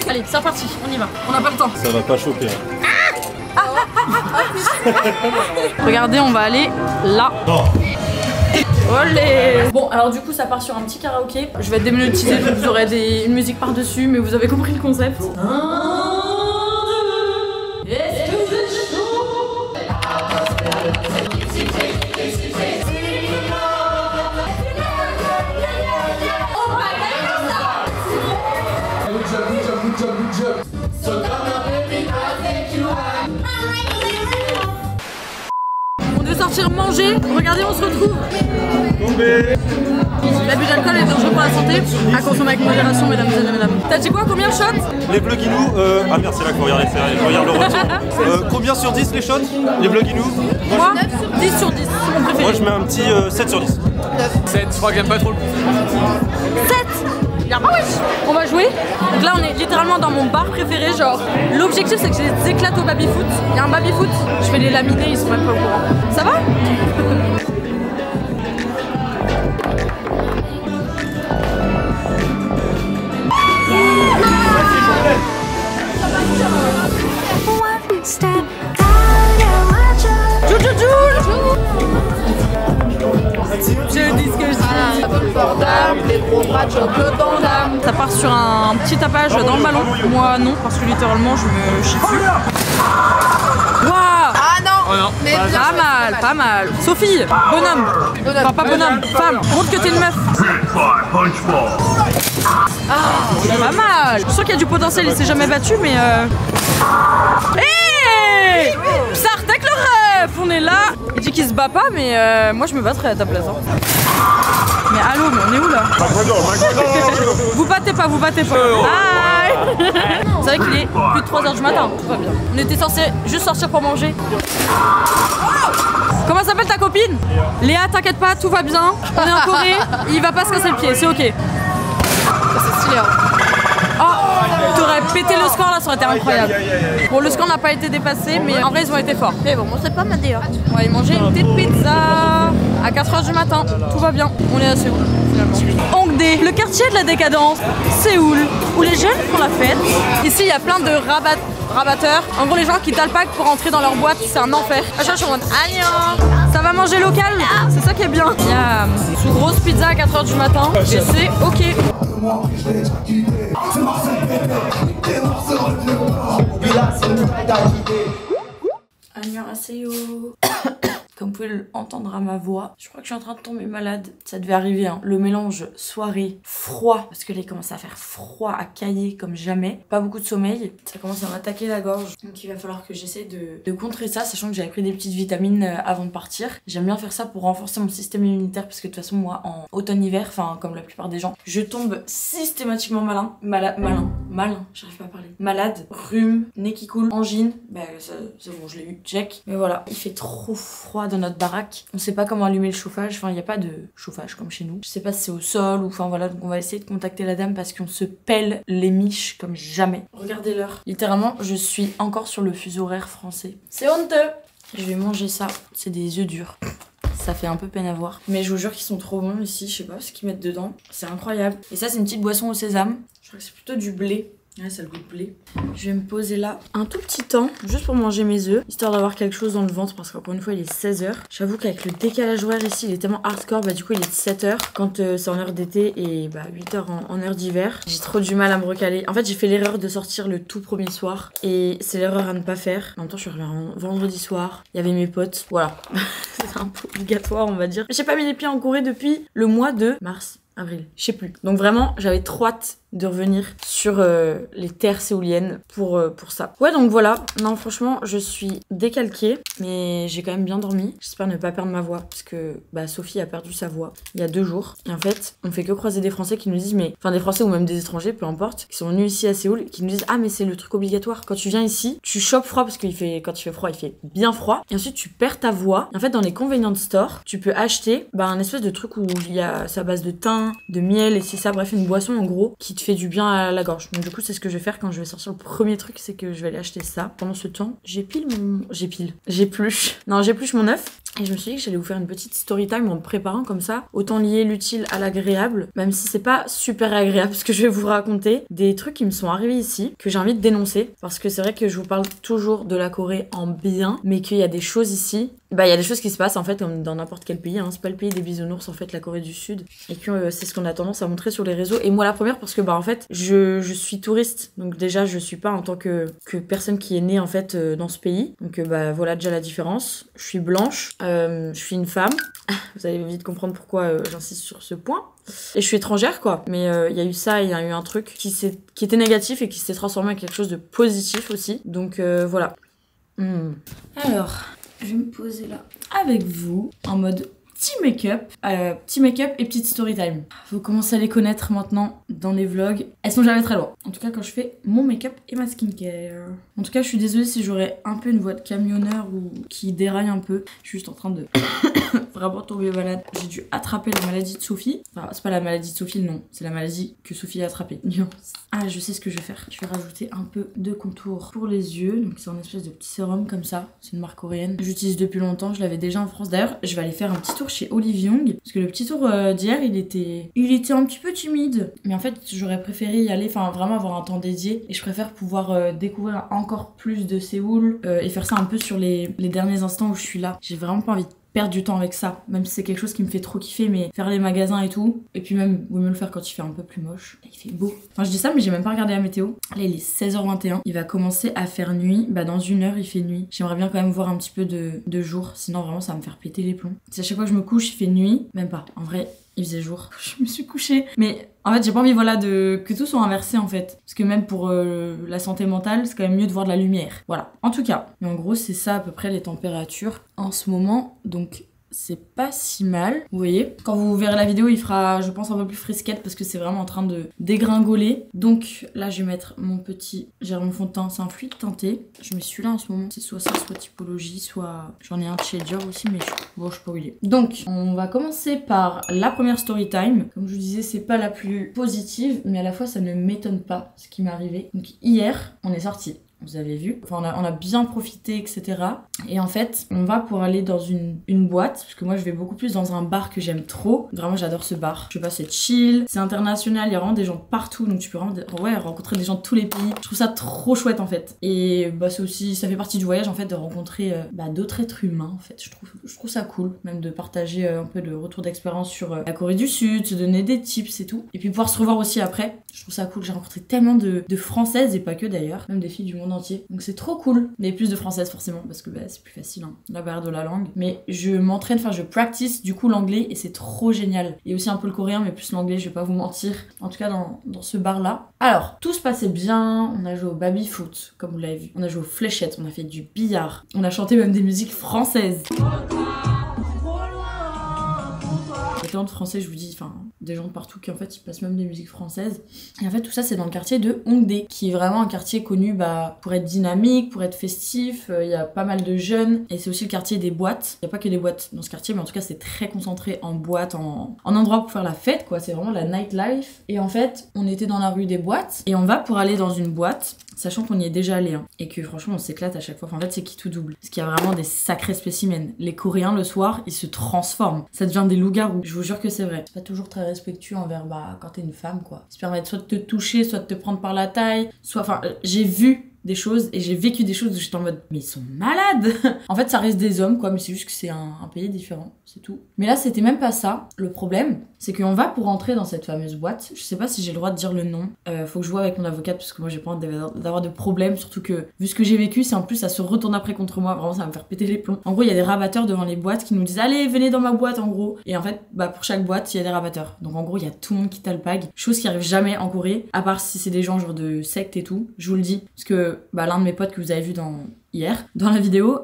allez, c'est reparti, on y va. On n'a pas le temps. Ça va pas choquer. Regardez, on va aller là. Olé. Bon, alors du coup ça part sur un petit karaoké. Je vais être démonétisée donc vous aurez une musique par dessus, mais vous avez compris le concept. On devait sortir manger, regardez on se retrouve. L'abus d'alcool est dangereux pour la santé, à consommer avec modération mesdames et mesdames. T'as dit quoi, combien de shots? Les Bloguinous, ah merde c'est là qu'il faut regarder, je regarde le retour. Combien sur 10 les shots? Les Bloguinous? Moi 10 sur 10, c'est mon préféré. Moi je mets un petit 7 sur 10. 7, je crois que j'aime pas trop le coup. 7. Ah ouais. On va jouer. Donc là on est littéralement dans mon bar préféré, genre l'objectif c'est que je les éclate au baby-foot. Il y a un baby-foot, je vais les laminer, ils sont même pas au courant. Ça va? Je dis ce que je dis. Les gros bras de chocolat dans l'âme. Ça part sur un petit tapage dans le ballon. Moi non, parce que littéralement je me chie dessus. Waouh! Ah non, Oh non. mais bien Pas joué, mal, pas mal. Sophie, bonhomme. Enfin pas bonhomme, femme. Montre que t'es une meuf. Pas mal. Je suis sûre qu'il y a du potentiel, il s'est jamais battu mais Hey! Sartek le ref! On est là. Il dit qu'il se bat pas mais moi je me battrais à ta place. Hein. Mais allô, mais on est où là? Vous battez pas, vous battez pas. Bye. C'est vrai qu'il est plus de 3h du matin, tout va bien. On était censé juste sortir pour manger. Comment s'appelle ta copine? Léa, t'inquiète pas, tout va bien. On est en Corée, il va pas se casser le pied, c'est ok. c'est stylé. Hein. Oh, t'aurais pété le score là, ça aurait été incroyable. Bon, le score n'a pas été dépassé, mais en vrai, ils ont été forts. Mais bon, c'est pas ma d'ailleurs. On va aller manger une petite pizza à 4h du matin. Tout va bien. On est à Séoul, finalement. Hongdae, le quartier de la décadence, Séoul, où les jeunes font la fête. Ici, il y a plein de rabatteurs. En gros, les gens qui talpaquent pour entrer dans leur boîte, c'est un enfer. À chaque fois, je suis en mode Agnon, ça va manger local, c'est ça qui est bien. Il y a sous grosse pizza à 4h du matin, et c'est ok. Annyeonghaseyo. Comme vous pouvez l'entendre à ma voix, je crois que je suis en train de tomber malade. Ça devait arriver, hein. Le mélange soirée, froid, parce que là il commence à faire froid, à cailler comme jamais. Pas beaucoup de sommeil, ça commence à m'attaquer la gorge. Donc il va falloir que j'essaie de contrer ça, sachant que j'avais pris des petites vitamines avant de partir. J'aime bien faire ça pour renforcer mon système immunitaire, parce que de toute façon moi en automne-hiver, enfin comme la plupart des gens, je tombe systématiquement malade, j'arrive pas à parler. Malade, rhume, nez qui coule, angine, bah c'est bon je l'ai eu, check. Mais voilà, il fait trop froid dans notre baraque. On sait pas comment allumer le chauffage, enfin il n'y a pas de chauffage comme chez nous. Je sais pas si c'est au sol ou enfin voilà, donc on va essayer de contacter la dame parce qu'on se pèle les miches comme jamais. Regardez l'heure. Littéralement, je suis encore sur le fuseau horaire français. C'est honteux. Je vais manger ça, c'est des œufs durs. Ça fait un peu peine à voir. Mais je vous jure qu'ils sont trop bons ici, je sais pas ce qu'ils mettent dedans. C'est incroyable. Et ça c'est une petite boisson au sésame. Je crois que c'est plutôt du blé. Ouais, ça a le goût de blé. Je vais me poser là un tout petit temps, juste pour manger mes œufs, histoire d'avoir quelque chose dans le ventre, parce qu'encore une fois, il est 16h. J'avoue qu'avec le décalage horaire ici, il est tellement hardcore, bah du coup, il est 7h quand c'est en heure d'été et bah 8h en heure d'hiver. J'ai trop du mal à me recaler. En fait, j'ai fait l'erreur de sortir le tout premier soir, et c'est l'erreur à ne pas faire. En même temps, je suis arrivée vendredi soir, il y avait mes potes, voilà. C'est un peu obligatoire, on va dire. J'ai pas mis les pieds en Corée depuis le mois de mars. Avril, je sais plus. Donc vraiment, j'avais trop hâte de revenir sur les terres séouliennes pour ça. Ouais, donc voilà. Non, franchement, je suis décalquée, mais j'ai quand même bien dormi. J'espère ne pas perdre ma voix, parce que bah, Sophie a perdu sa voix il y a 2 jours. Et en fait, on fait que croiser des Français qui nous disent, mais enfin des Français ou même des étrangers, peu importe, qui sont venus ici à Séoul, qui nous disent, ah mais c'est le truc obligatoire. Quand tu viens ici, tu chopes froid, parce que quand il fait froid, il fait bien froid. Et ensuite, tu perds ta voix. Et en fait, dans les convenience stores, tu peux acheter un espèce de truc où il y a sa base de thym, de miel et c'est ça, bref, une boisson en gros qui te fait du bien à la gorge. Donc du coup, c'est ce que je vais faire quand je vais sortir. Le premier truc, c'est que je vais aller acheter ça. Pendant ce temps, j'épluche mon œuf. Et je me suis dit que j'allais vous faire une petite story time en me préparant comme ça. Autant lier l'utile à l'agréable, même si c'est pas super agréable, parce que je vais vous raconter des trucs qui me sont arrivés ici, que j'ai envie de dénoncer. Parce que c'est vrai que je vous parle toujours de la Corée en bien, mais qu'il y a des choses ici. Bah, il y a des choses qui se passent en fait comme dans n'importe quel pays, hein. C'est pas le pays des bisounours en fait, la Corée du Sud. Et que c'est ce qu'on a tendance à montrer sur les réseaux. Et moi la première parce que bah en fait, je suis touriste. Donc déjà, je suis pas en tant que personne qui est née en fait dans ce pays. Donc bah voilà déjà la différence. Je suis blanche. Je suis une femme. Vous allez vite comprendre pourquoi j'insiste sur ce point. Et je suis étrangère, quoi. Mais il y a eu ça, il y a eu un truc qui était négatif et qui s'est transformé en quelque chose de positif aussi. Donc voilà. Alors, je vais me poser là avec vous en mode petit make-up et petite story time. Vous commencez à les connaître maintenant dans les vlogs. Elles sont jamais très loin. En tout cas quand je fais mon make-up et ma skincare. En tout cas je suis désolée si j'aurais un peu une voix de camionneur ou qui déraille un peu. Je suis juste en train de vraiment tomber malade. J'ai dû attraper la maladie de Sophie. Enfin c'est pas la maladie de Sophie, non. C'est la maladie que Sophie a attrapée. Ah je sais ce que je vais faire. Je vais rajouter un peu de contour pour les yeux. Donc c'est un espèce de petit sérum comme ça. C'est une marque coréenne. J'utilise depuis longtemps. Je l'avais déjà en France. D'ailleurs je vais aller faire un petit tour chez Olive Young parce que le petit tour d'hier il était un petit peu timide, mais en fait j'aurais préféré y aller, enfin vraiment avoir un temps dédié, et je préfère pouvoir découvrir encore plus de Séoul et faire ça un peu sur les derniers instants où je suis là. J'ai vraiment pas envie de perdre du temps avec ça, même si c'est quelque chose qui me fait trop kiffer, mais faire les magasins et tout, et puis même vaut mieux le faire quand il fait un peu plus moche. Et il fait beau. Enfin je dis ça mais j'ai même pas regardé la météo. Là il est 16h21, il va commencer à faire nuit, bah dans 1 heure il fait nuit. J'aimerais bien quand même voir un petit peu de jour, sinon vraiment ça va me faire péter les plombs. Si à chaque fois que je me couche il fait nuit, même pas, en vrai il faisait jour. Je me suis couchée. Mais en fait, j'ai pas envie, voilà, que tout soit inversé, en fait. Parce que même pour la santé mentale, c'est quand même mieux de voir de la lumière. Voilà. En tout cas. Mais en gros, c'est ça à peu près les températures en ce moment. Donc, c'est pas si mal. Vous voyez, quand vous verrez la vidéo, il fera, je pense, un peu plus frisquette parce que c'est vraiment en train de dégringoler. Donc là, je vais mettre mon petit gel fond de teint. C'est un fluide teinté. Je mets celui-là en ce moment. C'est soit ça, soit Typologie, soit j'en ai un de chez Dior aussi, mais bon, je sais pas où il est. Donc, on va commencer par la première story time. Comme je vous disais, c'est pas la plus positive, mais à la fois, ça ne m'étonne pas ce qui m'est arrivé. Donc hier, on est sortis. Vous avez vu, enfin on a bien profité, etc. Et en fait, on va pour aller dans une boîte, parce que moi je vais beaucoup plus dans un bar que j'aime trop. Vraiment j'adore ce bar. Je sais pas, c'est chill, c'est international, il y a vraiment des gens partout, donc tu peux vraiment rencontrer des gens de tous les pays. Je trouve ça trop chouette en fait. Et bah c'est aussi, ça fait partie du voyage en fait, de rencontrer d'autres êtres humains en fait. Je trouve ça cool, même de partager un peu de retour d'expérience sur la Corée du Sud, se donner des tips et tout. Et puis pouvoir se revoir aussi après. Je trouve ça cool, j'ai rencontré tellement de françaises, et pas que d'ailleurs, même des filles du monde entier. Donc c'est trop cool. Mais plus de françaises forcément, parce que c'est plus facile, hein, la barrière de la langue. Mais je m'entraîne, enfin je practice du coup l'anglais, et c'est trop génial. Et aussi un peu le coréen, mais plus l'anglais, je vais pas vous mentir. En tout cas dans ce bar là. Alors, tout se passait bien, on a joué au baby-foot, comme vous l'avez vu. On a joué aux fléchettes, on a fait du billard. On a chanté même des musiques françaises. Il y a tellement de français, je vous dis, enfin, des gens de partout qui en fait ils passent même des musiques françaises. Et en fait tout ça c'est dans le quartier de Hongdae, qui est vraiment un quartier connu pour être dynamique, pour être festif. Il y a pas mal de jeunes, et c'est aussi le quartier des boîtes. Il n'y a pas que des boîtes dans ce quartier, mais en tout cas c'est très concentré en boîte, en endroit pour faire la fête quoi. C'est vraiment la nightlife. Et en fait on était dans la rue des boîtes, et on va pour aller dans une boîte, sachant qu'on y est déjà allé, hein, et que franchement on s'éclate à chaque fois. Enfin, en fait c'est qui tout double, parce qu'il y a vraiment des sacrés spécimens. Les Coréens le soir ils se transforment, ça devient des loups-garous. Je vous jure que c'est vrai. C'est pas toujours très respectueux envers quand t'es une femme quoi. Ils se permettent soit de te toucher, soit de te prendre par la taille, soit, enfin j'ai vu des choses et j'ai vécu des choses où j'étais en mode mais ils sont malades. En fait ça reste des hommes quoi, mais c'est juste que c'est un pays différent, c'est tout. Mais là c'était même pas ça. Le problème c'est qu'on va pour entrer dans cette fameuse boîte. Je sais pas si j'ai le droit de dire le nom. Faut que je vois avec mon avocate parce que moi j'ai pas envie d'avoir de problème, surtout que vu ce que j'ai vécu, c'est en plus ça se retourne après contre moi. Vraiment ça va me faire péter les plombs. En gros il y a des rabatteurs devant les boîtes qui nous disent allez venez dans ma boîte en gros. Et en fait pour chaque boîte il y a des rabatteurs. Donc en gros il y a tout le monde qui t'alpague. Chose qui arrive jamais en Corée, à part si c'est des gens genre de secte et tout. Je vous le dis parce que l'un de mes potes que vous avez vu hier dans la vidéo,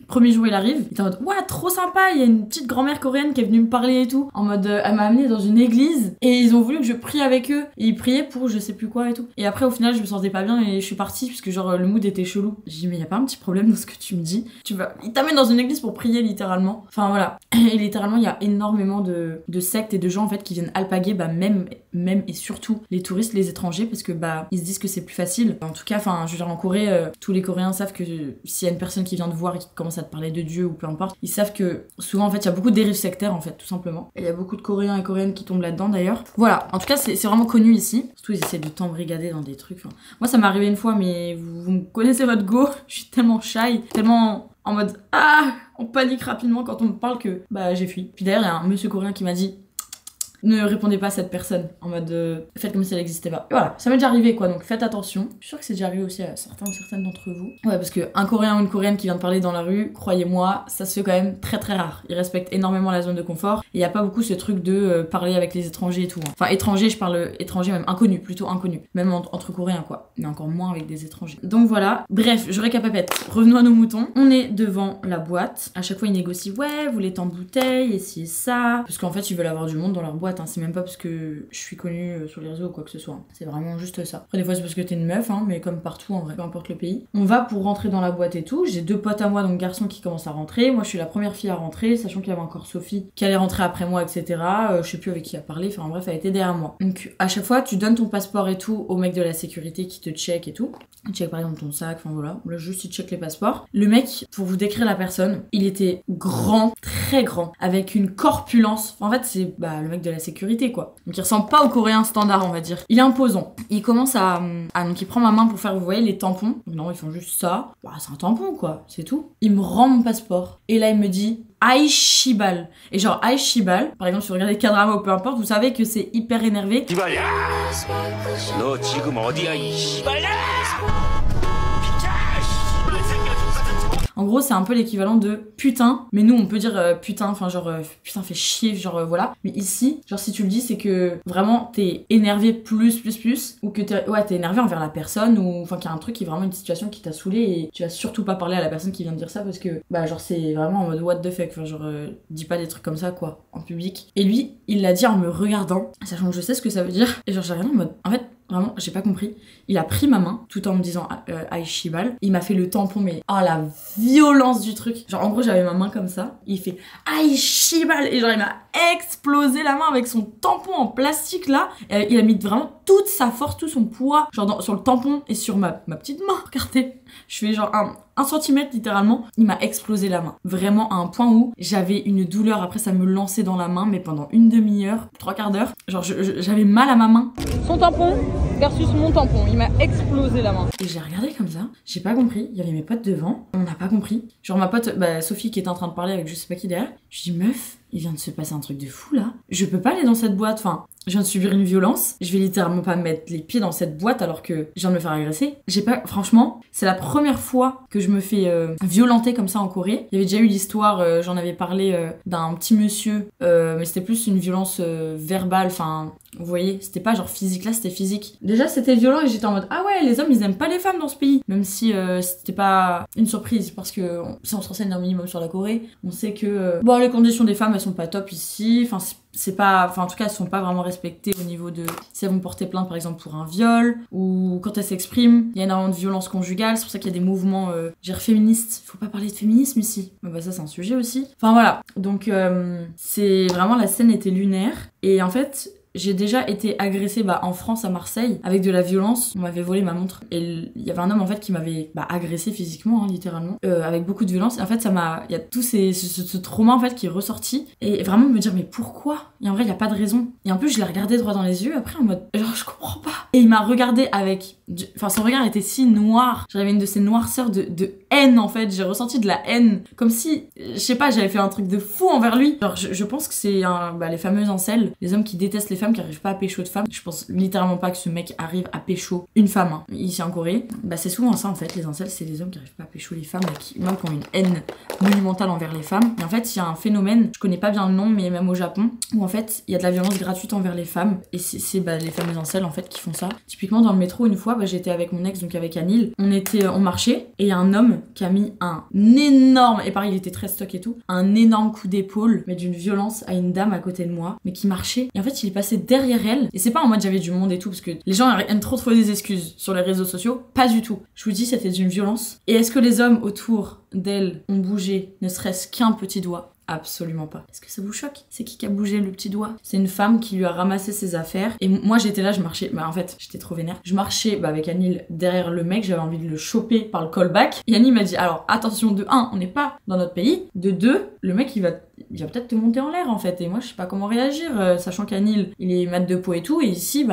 premier jour il arrive, il était en mode ouah trop sympa, il y a une petite grand-mère coréenne qui est venue me parler et tout, en mode elle m'a amenée dans une église et ils ont voulu que je prie avec eux, et ils priaient pour je sais plus quoi et tout. Et après au final je me sentais pas bien et je suis partie parce que genre le mood était chelou. J'ai dit mais y a pas un petit problème dans ce que tu me dis, il t'amène dans une église pour prier littéralement. Enfin voilà. Et littéralement il y a énormément de sectes et de gens en fait qui viennent alpaguer même et surtout les touristes, les étrangers, parce que ils se disent que c'est plus facile. En tout cas enfin je veux dire en Corée tous les Coréens savent que s'il y a une personne qui vient te voir et qui commence à te parler de Dieu ou peu importe, ils savent que souvent en fait il y a beaucoup de dérives sectaires en fait tout simplement. Et il y a beaucoup de Coréens et Coréennes qui tombent là-dedans d'ailleurs. Voilà, en tout cas c'est vraiment connu ici. Surtout ils essaient de t'embrigader dans des trucs. Enfin, moi ça m'est arrivé une fois mais vous me connaissez votre go, je suis tellement shy, tellement en mode on panique rapidement quand on me parle que j'ai fui. Puis d'ailleurs il y a un monsieur coréen qui m'a dit ne répondez pas à cette personne en mode faites comme si elle n'existait pas. Et voilà, ça m'est déjà arrivé quoi, donc faites attention. Je suis sûre que c'est déjà arrivé aussi à certains ou certaines d'entre vous. Ouais, parce qu'un Coréen ou une Coréenne qui vient de parler dans la rue, croyez-moi, ça se fait quand même très très rare. Ils respectent énormément la zone de confort. Il n'y a pas beaucoup ce truc de parler avec les étrangers et tout. Hein. Enfin, étrangers, je parle étrangers même inconnus, plutôt inconnus. Même entre Coréens quoi, mais encore moins avec des étrangers. Donc voilà, bref, je récapapète. Revenons à nos moutons. On est devant la boîte. À chaque fois, ils négocient, ouais, vous l'êtes en bouteille, et si ça. Parce qu'en fait, ils veulent avoir du monde dans leur boîte. Hein. C'est même pas parce que je suis connue sur les réseaux ou quoi que ce soit. Hein. C'est vraiment juste ça. Après, des fois, c'est parce que t'es une meuf, hein, mais comme partout, en vrai, peu importe le pays. On va pour rentrer dans la boîte et tout. J'ai 2 potes à moi, donc garçons, qui commencent à rentrer. Moi, je suis la première fille à rentrer, sachant qu'il y avait encore Sophie qui allait rentrer après moi, etc. Je sais plus avec qui a parlé. Enfin, bref, elle était derrière moi. Donc, à chaque fois, tu donnes ton passeport et tout au mec de la sécurité qui te check et tout. Il check par exemple ton sac, enfin voilà. Là, juste, il check les passeports. Le mec, pour vous décrire la personne, il était grand, très grand, avec une corpulence. En fait, c'est le mec de la sécurité, quoi. Donc, il ressemble pas au Coréen standard, on va dire. Il est imposant. Il commence donc, il prend ma main pour faire, vous voyez, les tampons. Donc, non, ils font juste ça. C'est un tampon, quoi. C'est tout. Il me rend mon passeport. Et là, il me dit Aishibal. Et genre, Aishibal, par exemple, si vous regardez K-drama ou peu importe, vous savez que c'est hyper énervé. En gros, c'est un peu l'équivalent de putain, mais nous on peut dire putain, enfin genre putain fait chier, genre voilà. Mais ici, genre si tu le dis, c'est que vraiment t'es énervé plus, ou que t'es énervé envers la personne, ou enfin qu'il y a un truc qui est vraiment une situation qui t'a saoulé et tu vas surtout pas parler à la personne qui vient de dire ça parce que genre c'est vraiment en mode what the fuck, enfin genre dis pas des trucs comme ça quoi, en public. Et lui, il l'a dit en me regardant, sachant que je sais ce que ça veut dire, et genre j'ai rien en mode, en fait, vraiment, j'ai pas compris. Il a pris ma main tout en me disant Aishibal. Il m'a fait le tampon, mais oh la violence du truc. Genre en gros, j'avais ma main comme ça. Il fait Aishibal et genre il m'a explosé la main avec son tampon en plastique là. Il a mis vraiment toute sa force, tout son poids, genre sur le tampon et sur ma petite main. Regardez, je fais genre 1 centimètre littéralement. Il m'a explosé la main. Vraiment à un point où j'avais une douleur. Après, ça me lançait dans la main, mais pendant une demi-heure, 3/4 d'heure. Genre j'avais mal à ma main. Son tampon versus mon tampon, il m'a explosé la main. Et j'ai regardé comme ça, j'ai pas compris, il y avait mes potes devant, on n'a pas compris. Genre ma pote, Sophie qui était en train de parler avec je sais pas qui derrière, je dis meuf, il vient de se passer un truc de fou là. Je peux pas aller dans cette boîte, enfin, je viens de subir une violence, je vais littéralement pas mettre les pieds dans cette boîte alors que je viens de me faire agresser. Franchement, c'est la première fois que je me fais violenter comme ça en Corée. Il y avait déjà eu l'histoire, j'en avais parlé d'un petit monsieur, mais c'était plus une violence verbale, enfin... Vous voyez, c'était pas genre physique, là c'était physique. Déjà c'était violent et j'étais en mode ah ouais, les hommes ils aiment pas les femmes dans ce pays. Même si c'était pas une surprise parce que si on se renseigne un minimum sur la Corée, on sait que les conditions des femmes elles sont pas top ici. Enfin c'est pas, enfin en tout cas elles sont pas vraiment respectées au niveau de si elles vont porter plainte par exemple pour un viol ou quand elles s'expriment, il y a énormément de violence conjugale, c'est pour ça qu'il y a des mouvements féministes. Faut pas parler de féminisme ici. Ça c'est un sujet aussi. Enfin voilà, donc c'est vraiment la scène était lunaire et en fait j'ai déjà été agressée en France à Marseille avec de la violence. On m'avait volé ma montre et il y avait un homme en fait qui m'avait agressée physiquement, hein, littéralement, avec beaucoup de violence. Et en fait il y a tout ce trauma en fait qui est ressorti et vraiment me dire mais pourquoi? Et en vrai il y a pas de raison. Et en plus je l'ai regardé droit dans les yeux après en mode genre je comprends pas. Et il m'a regardé avec, enfin son regard était si noir. J'avais une de ces noirceurs de haine en fait. J'ai ressenti de la haine comme si je sais pas j'avais fait un truc de fou envers lui. Genre je pense que c'est les fameux incels, les hommes qui détestent les femmes qui arrivent pas à pécho de femmes. Je pense littéralement pas que ce mec arrive à pécho une femme hein. Ici en Corée. C'est souvent ça en fait, les incels c'est des hommes qui arrivent pas à pécho les femmes et qui même qui ont une haine monumentale envers les femmes. Et en fait il y a un phénomène, je connais pas bien le nom mais même au Japon, où en fait il y a de la violence gratuite envers les femmes et c'est les fameux incels en fait qui font ça. Typiquement dans le métro une fois j'étais avec mon ex donc avec Anil, on marchait et il y a un homme qui a mis un énorme, et pareil il était très stock et tout, un énorme coup d'épaule mais d'une violence à une dame à côté de moi mais qui marchait et en fait il est passé derrière elle et c'est pas en mode j'avais du monde et tout parce que les gens aiment trop trouver des excuses sur les réseaux sociaux, pas du tout. Je vous dis c'était d'une violence. Et est-ce que les hommes autour d'elle ont bougé ne serait-ce qu'un petit doigt? Absolument pas. Est-ce que ça vous choque? C'est qui a bougé le petit doigt? C'est une femme qui lui a ramassé ses affaires. Et moi j'étais là, je marchais, en fait j'étais trop vénère. Je marchais avec Anil derrière le mec, j'avais envie de le choper par le callback. Et Anil m'a dit alors attention, de 1, on n'est pas dans notre pays. De 2, le mec il va peut-être te monter en l'air en fait. Et moi je sais pas comment réagir, sachant qu'Anil il est mat de peau et tout. Et ici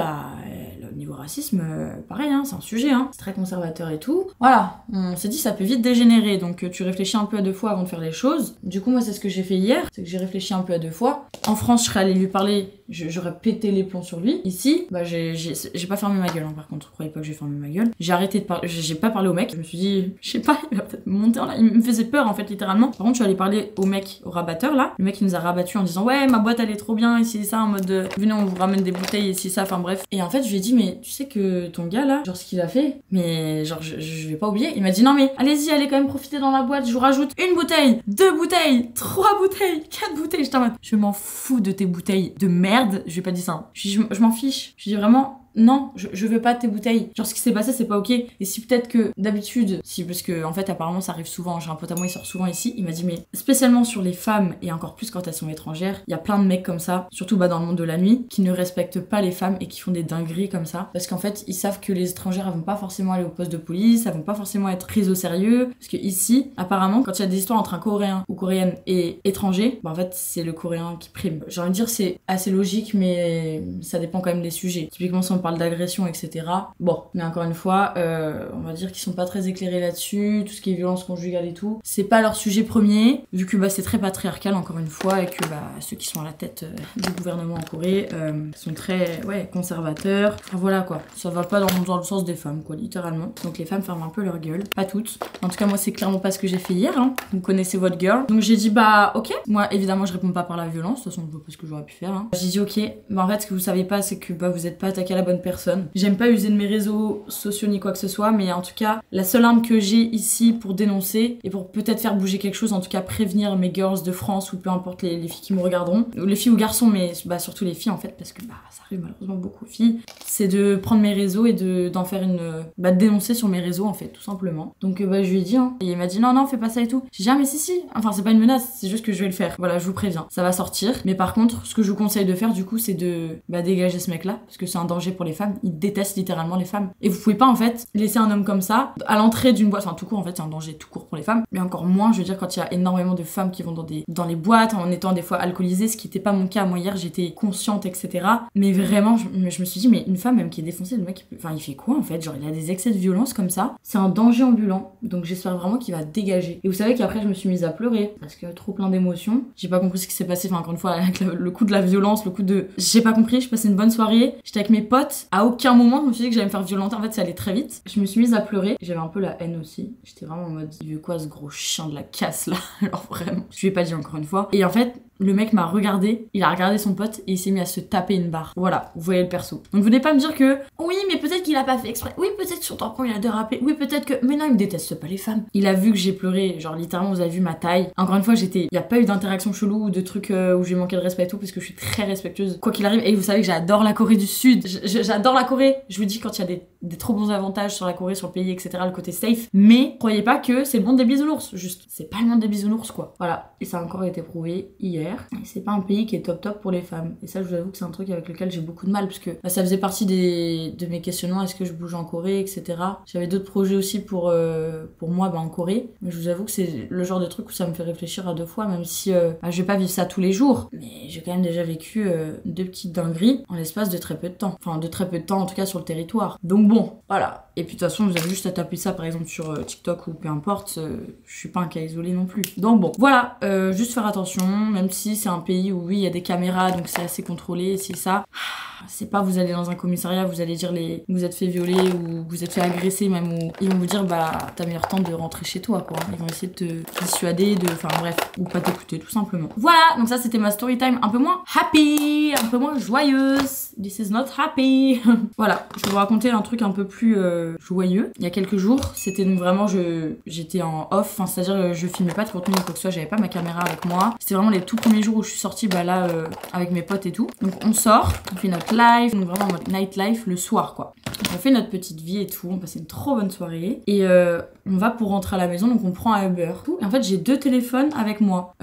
niveau racisme, pareil, hein, c'est un sujet, hein, c'est très conservateur et tout. Voilà, on s'est dit ça peut vite dégénérer, donc tu réfléchis un peu à 2 fois avant de faire les choses. Du coup, moi, c'est ce que j'ai fait hier, c'est que j'ai réfléchi un peu à 2 fois. En France, je serais allée lui parler j'aurais pété les plombs sur lui. Ici, bah j'ai pas fermé ma gueule, hein, par contre, croyez pas que j'ai fermé ma gueule. J'ai arrêté de parler, j'ai pas parlé au mec. Je me suis dit, je sais pas, il va peut-être me monter en là. Il me faisait peur en fait, littéralement. Par contre, je suis allée parler au mec, au rabatteur là. Le mec il nous a rabattu en disant ouais, ma boîte elle est trop bien, ici et ça, en mode venez, on vous ramène des bouteilles, ici ça, enfin bref. Et en fait, je lui ai dit, mais tu sais que ton gars là, genre ce qu'il a fait, mais genre je vais pas oublier. Il m'a dit non, mais allez-y, allez quand même profiter dans la boîte, je vous rajoute une bouteille, 2 bouteilles, 3 bouteilles, 4 bouteilles. J'étais en mode, je m'en fous de tes bouteilles de merde. Je lui ai pas dit ça. Hein. Je m'en fiche. Je lui ai dit vraiment. Non, je veux pas tes bouteilles. Genre ce qui s'est passé c'est pas ok. Et si peut-être que d'habitude, si parce que en fait apparemment ça arrive souvent, j'ai un pote à moi il sort souvent ici, il m'a dit mais spécialement sur les femmes et encore plus quand elles sont étrangères, il y a plein de mecs comme ça, surtout bah dans le monde de la nuit, qui ne respectent pas les femmes et qui font des dingueries comme ça. Parce qu'en fait ils savent que les étrangères elles vont pas forcément aller au poste de police, elles vont pas forcément être prises au sérieux. Parce que ici, apparemment, quand il y a des histoires entre un Coréen ou Coréenne et étranger, bah en fait c'est le Coréen qui prime. J'ai envie de dire c'est assez logique mais ça dépend quand même des sujets. Typiquement si on parle d'agression, etc. Bon, mais encore une fois, on va dire qu'ils sont pas très éclairés là-dessus, tout ce qui est violence conjugale et tout. C'est pas leur sujet premier, vu que bah, c'est très patriarcal encore une fois, et que bah, ceux qui sont à la tête du gouvernement en Corée sont très conservateurs. Enfin voilà quoi, ça va pas dans le sens des femmes quoi, littéralement. Donc les femmes ferment un peu leur gueule, pas toutes. En tout cas moi c'est clairement pas ce que j'ai fait hier, hein. Vous connaissez votre girl. Donc j'ai dit bah ok, moi évidemment je réponds pas par la violence, de toute façon je vois pas ce que j'aurais pu faire. Hein. J'ai dit ok, bah en fait ce que vous savez pas c'est que bah vous êtes pas attaqué à la bonne personne. J'aime pas user de mes réseaux sociaux ni quoi que ce soit, mais en tout cas, la seule arme que j'ai ici pour dénoncer et pour peut-être faire bouger quelque chose, en tout cas prévenir mes girls de France ou peu importe les filles qui me regarderont, ou les filles ou garçons, mais bah surtout les filles en fait, parce que bah ça arrive malheureusement beaucoup aux filles, c'est de prendre mes réseaux et d'en faire de dénoncer sur mes réseaux en fait, tout simplement. Donc bah je lui ai dit, hein, et il m'a dit non, fais pas ça et tout. J'ai dit ah mais si, enfin c'est pas une menace, c'est juste que je vais le faire. Voilà, je vous préviens, ça va sortir. Mais par contre, ce que je vous conseille de faire du coup, c'est de dégager ce mec là, parce que c'est un danger pour les femmes. Il déteste littéralement les femmes. Et vous pouvez pas en fait laisser un homme comme ça à l'entrée d'une boîte, enfin tout court en fait c'est un danger tout court pour les femmes, mais encore moins je veux dire quand il y a énormément de femmes qui vont dans les boîtes en étant des fois alcoolisées, ce qui était pas mon cas. Moi hier j'étais consciente etc. Mais vraiment je me suis dit mais une femme même qui est défoncée, le mec enfin il fait quoi en fait, genre il a des excès de violence comme ça, c'est un danger ambulant. Donc j'espère vraiment qu'il va dégager. Et vous savez qu'après je me suis mise à pleurer parce que trop plein d'émotions, j'ai pas compris ce qui s'est passé, enfin encore une fois avec le coup de la violence, le coup de j'ai pas compris, je passais une bonne soirée, j'étais avec mes potes, à aucun moment je me suis dit que j'allais me faire violenter, en fait ça allait très vite. Je me suis mise à pleurer, j'avais un peu la haine aussi, j'étais vraiment en mode il veut quoi ce gros chien de la casse là. Alors vraiment, je lui ai pas dit encore une fois. Et en fait le mec m'a regardé, il a regardé son pote et il s'est mis à se taper une barre. Voilà, vous voyez le perso. Donc venez pas me dire que oui mais peut-être qu'il a pas fait exprès, oui peut-être sur ton tampon il a dérapé, oui peut-être que... Mais non, il me déteste pas les femmes. Il a vu que j'ai pleuré, genre littéralement vous avez vu ma taille. Encore une fois il y a pas eu d'interaction chelou ou de trucs où j'ai manqué de respect et tout, parce que je suis très respectueuse quoi qu'il arrive. Et vous savez que j'adore la Corée du Sud, j'adore la Corée. Je vous dis quand il y a des trop bons avantages sur la Corée, sur le pays etc, le côté safe. Mais croyez pas que c'est le monde des bisounours, juste c'est pas le monde des bisounours quoi. Voilà, et ça a encore été prouvé hier. Et c'est pas un pays qui est top pour les femmes. Et ça je vous avoue que c'est un truc avec lequel j'ai beaucoup de mal, parce que bah, ça faisait partie de mes questionnements, est-ce que je bouge en Corée etc. J'avais d'autres projets aussi pour moi en Corée, mais je vous avoue que c'est le genre de truc où ça me fait réfléchir à deux fois, même si je vais pas vivre ça tous les jours, mais j'ai quand même déjà vécu 2 petites dingueries en l'espace de très peu de temps, enfin de très peu de temps en tout cas sur le territoire. Donc bon, voilà. Et puis de toute façon vous avez juste à taper ça par exemple sur TikTok ou peu importe, je suis pas un cas isolé non plus. Donc bon, voilà, juste faire attention, même si c'est un pays où oui il y a des caméras donc c'est assez contrôlé, c'est ça. C'est pas vous allez dans un commissariat, vous allez dire vous êtes fait violer ou vous êtes fait agresser même, où ils vont vous dire bah t'as meilleur temps de rentrer chez toi quoi. Ils vont essayer de te dissuader, enfin bref, ou pas t'écouter tout simplement. Voilà, donc ça c'était ma story time un peu moins happy, un peu moins joyeuse. This is not happy. Voilà, je vais vous raconter un truc un peu plus joyeux. Il y a quelques jours, c'était donc vraiment j'étais en off, enfin c'est-à-dire je filmais pas de contenu ou quoi que ce soit, j'avais pas ma caméra avec moi. C'était vraiment les tout premiers jours où je suis sortie là avec mes potes et tout. Donc on sort, on fait notre live, donc vraiment en mode nightlife le soir quoi. Donc on fait notre petite vie et tout, on passe une trop bonne soirée et on va pour rentrer à la maison, donc on prend un Uber. Et en fait j'ai 2 téléphones avec moi.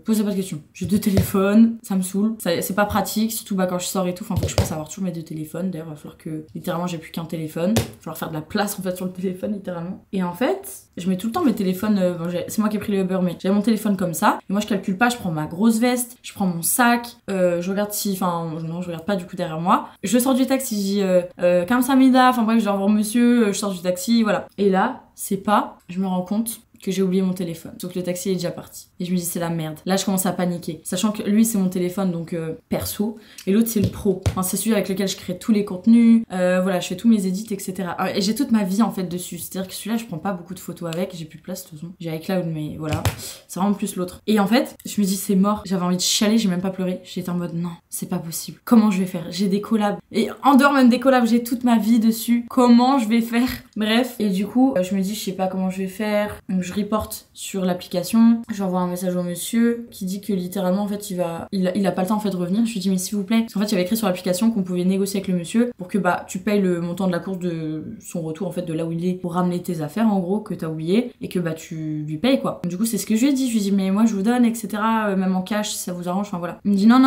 Posez pas de questions, j'ai 2 téléphones, ça me saoule, c'est pas pratique, surtout quand je sors et tout, enfin faut que je pense avoir toujours mes 2 téléphones. D'ailleurs il va falloir que littéralement j'ai plus qu'un téléphone, il va falloir faire de la place en fait sur le téléphone littéralement. Et en fait je mets tout le temps mes téléphones, c'est moi qui ai pris le Uber mais j'avais mon téléphone comme ça, et moi je calcule pas, je prends ma grosse veste, je prends mon sac, je regarde non je regarde pas du coup derrière moi, je sors du taxi, je dis Kamsamida, enfin bref je dois revoir monsieur, je sors du taxi, voilà. Et là je me rends compte que j'ai oublié mon téléphone. Sauf que le taxi est déjà parti. Et je me dis c'est la merde. Là je commence à paniquer. Sachant que lui c'est mon téléphone donc perso. Et l'autre c'est le pro. Enfin c'est celui avec lequel je crée tous les contenus. Voilà, je fais tous mes edits, etc. Et j'ai toute ma vie en fait dessus. C'est-à-dire que celui-là je prends pas beaucoup de photos avec. J'ai plus de place de toute façon. J'ai iCloud mais voilà. C'est vraiment plus l'autre. Et en fait, je me dis c'est mort. J'avais envie de chialer, j'ai même pas pleuré. J'étais en mode non, c'est pas possible. Comment je vais faire? J'ai des collabs. Et en dehors même des collabs, j'ai toute ma vie dessus. Comment je vais faire? Bref. Et du coup, je me dis je sais pas comment je vais faire. Donc je reporte sur l'application. J'envoie un message au monsieur qui dit que littéralement en fait il a pas le temps en fait de revenir. Je lui dis mais s'il vous plaît. Parce qu'en fait il y avait écrit sur l'application qu'on pouvait négocier avec le monsieur pour que bah tu payes le montant de la course de son retour en fait de là où il est pour ramener tes affaires en gros que t'as oublié et que bah tu lui payes quoi. Du coup c'est ce que je lui ai dit. Je lui ai dit mais moi je vous donne etc. Même en cash si ça vous arrange. Enfin voilà. Il me dit non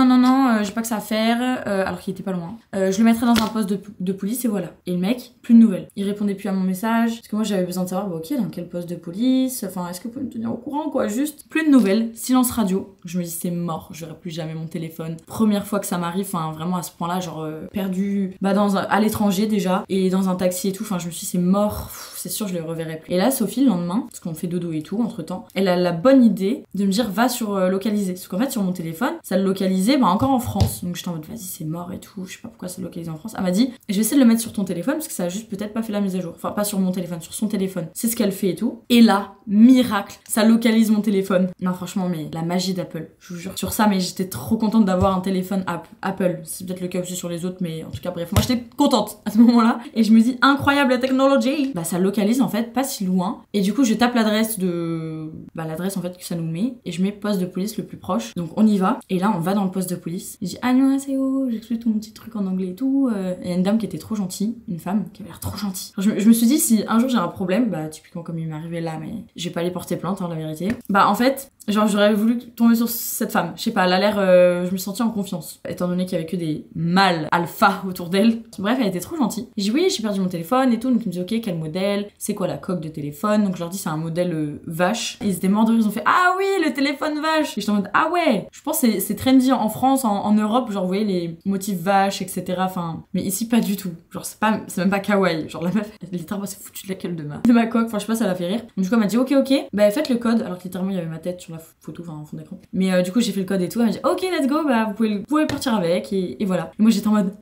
j'ai pas que ça à faire alors qu'il était pas loin. Je le mettrai dans un poste de police et voilà. Et le mec plus de nouvelles. Il répondait plus à mon message parce que moi j'avais besoin de savoir bah ok dans quel poste de police. Enfin est-ce que vous pouvez me tenir au courant quoi. Juste plus de nouvelles. Silence radio. Je me dis c'est mort. J'aurai plus jamais mon téléphone. Première fois que ça m'arrive. Enfin vraiment à ce point là genre perdu bah à l'étranger déjà et dans un taxi et tout. Enfin je me suis dit c'est mort. C'est sûr je le reverrai plus. Et là Sophie le lendemain parce qu'on fait dodo et tout entre temps. Elle a la bonne idée de me dire va sur localiser. Parce qu'en fait sur mon téléphone ça le localisait bah encore en France. Donc j'étais en mode vas-y c'est mort et tout. Je sais pas pourquoi ça le localise en France. Elle m'a dit je vais essayer de le mettre sur ton téléphone parce que ça a juste peut-être pas fait la mise à jour. Enfin pas sur mon téléphone, sur son téléphone. C'est ce qu'elle fait et tout. Et là miracle ça localise mon téléphone. Non franchement mais la magie d'Apple. Je vous jure sur ça mais j'étais trop contente d'avoir un téléphone Apple. C'est peut-être le cas aussi sur les autres mais en tout cas bref moi j'étais contente à ce moment-là. Et je me dis incroyable la technologie. Bah ça localise en fait pas si loin. Et du coup je tape l'adresse de l'adresse en fait que ça nous met et je mets poste de police le plus proche. Donc on y va et là on va dans le poste de police. Je dis ah non c'est où, j'explique tout mon petit truc en anglais et tout. Il y a une dame qui était trop gentille, une femme qui avait l'air trop gentille. Je me suis dit si un jour j'ai un problème, bah typiquement comme il m'est arrivé là mais j'ai pas allé porter plainte hein, la vérité. Bah en fait genre j'aurais voulu tomber sur cette femme. Je sais pas, elle a l'air je me sentais en confiance étant donné qu'il y avait que des mâles alpha autour d'elle. Bref, elle était trop gentille. J'ai dit oui, j'ai perdu mon téléphone et tout. Donc ils me disent OK, quel modèle? C'est quoi la coque de téléphone? Donc je leur dis c'est un modèle vache. Et ils étaient morts de rire, ils ont fait ah oui, le téléphone vache. Et j'étais en mode ah ouais. Je pense que c'est trendy en France, en Europe, genre vous voyez les motifs vaches, etc. Enfin, mais ici pas du tout. Genre c'est même pas kawaii. Genre la meuf, littéralement s'est foutue de la gueule de ma coque. Enfin je sais pas, ça l'a fait rire. Donc du coup elle m'a dit OK, bah faites le code. Alors que littéralement il y avait ma tête sur la photo, enfin en fond d'écran. Mais du coup j'ai fait le code et tout. Elle m'a dit OK let's go, bah vous pouvez partir avec et voilà. Et moi j'étais en mode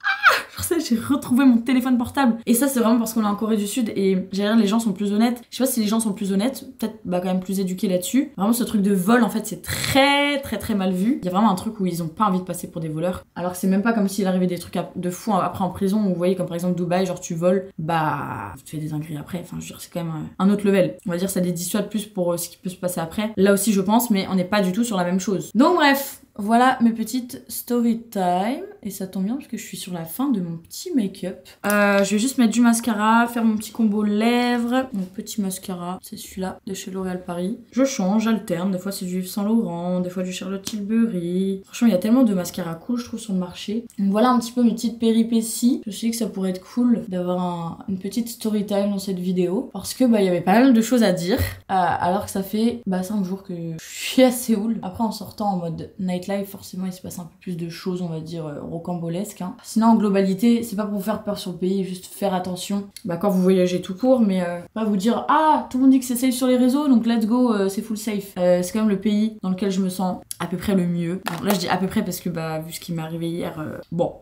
genre ça j'ai retrouvé mon téléphone portable. Et ça c'est vraiment parce qu'on est en Corée du Sud et j'ai l'air les gens sont plus honnêtes. Je sais pas si les gens sont plus honnêtes, peut-être bah quand même plus éduqués là-dessus. Vraiment ce truc de vol en fait c'est très très très mal vu. Il y a vraiment un truc où ils ont pas envie de passer pour des voleurs. Alors que c'est même pas comme s'il arrivait des trucs de fou après en prison où vous voyez comme par exemple Dubaï, genre tu voles, bah tu fais des dingueries après. Enfin je veux dire c'est quand même un autre level. On va dire ça les dissuade plus pour ce qui peut se passer après. Là aussi je pense mais on n'est pas du tout sur la même chose. Donc bref. Voilà mes petites story time. Et ça tombe bien parce que je suis sur la fin de mon petit make-up. Je vais juste mettre du mascara, faire mon petit combo lèvres. Mon petit mascara, c'est celui-là de chez L'Oréal Paris. Je change, j'alterne. Des fois c'est du Yves Saint Laurent, des fois du Charlotte Tilbury. Franchement il y a tellement de mascara cool je trouve sur le marché. Donc voilà un petit peu mes petites péripéties. Je me suis dit que ça pourrait être cool d'avoir une petite story time dans cette vidéo. Parce que bah il y avait pas mal de choses à dire. Alors que ça fait 5 jours que je suis à Séoul. Après en sortant en mode nightlife forcément il se passe un peu plus de choses on va dire rocambolesque hein. Sinon en globalité c'est pas pour vous faire peur sur le pays, juste faire attention quand vous voyagez tout court mais pas vous dire ah tout le monde dit que c'est safe sur les réseaux donc let's go c'est full safe. C'est quand même le pays dans lequel je me sens à peu près le mieux. Bon, là je dis à peu près parce que vu ce qui m'est arrivé hier bon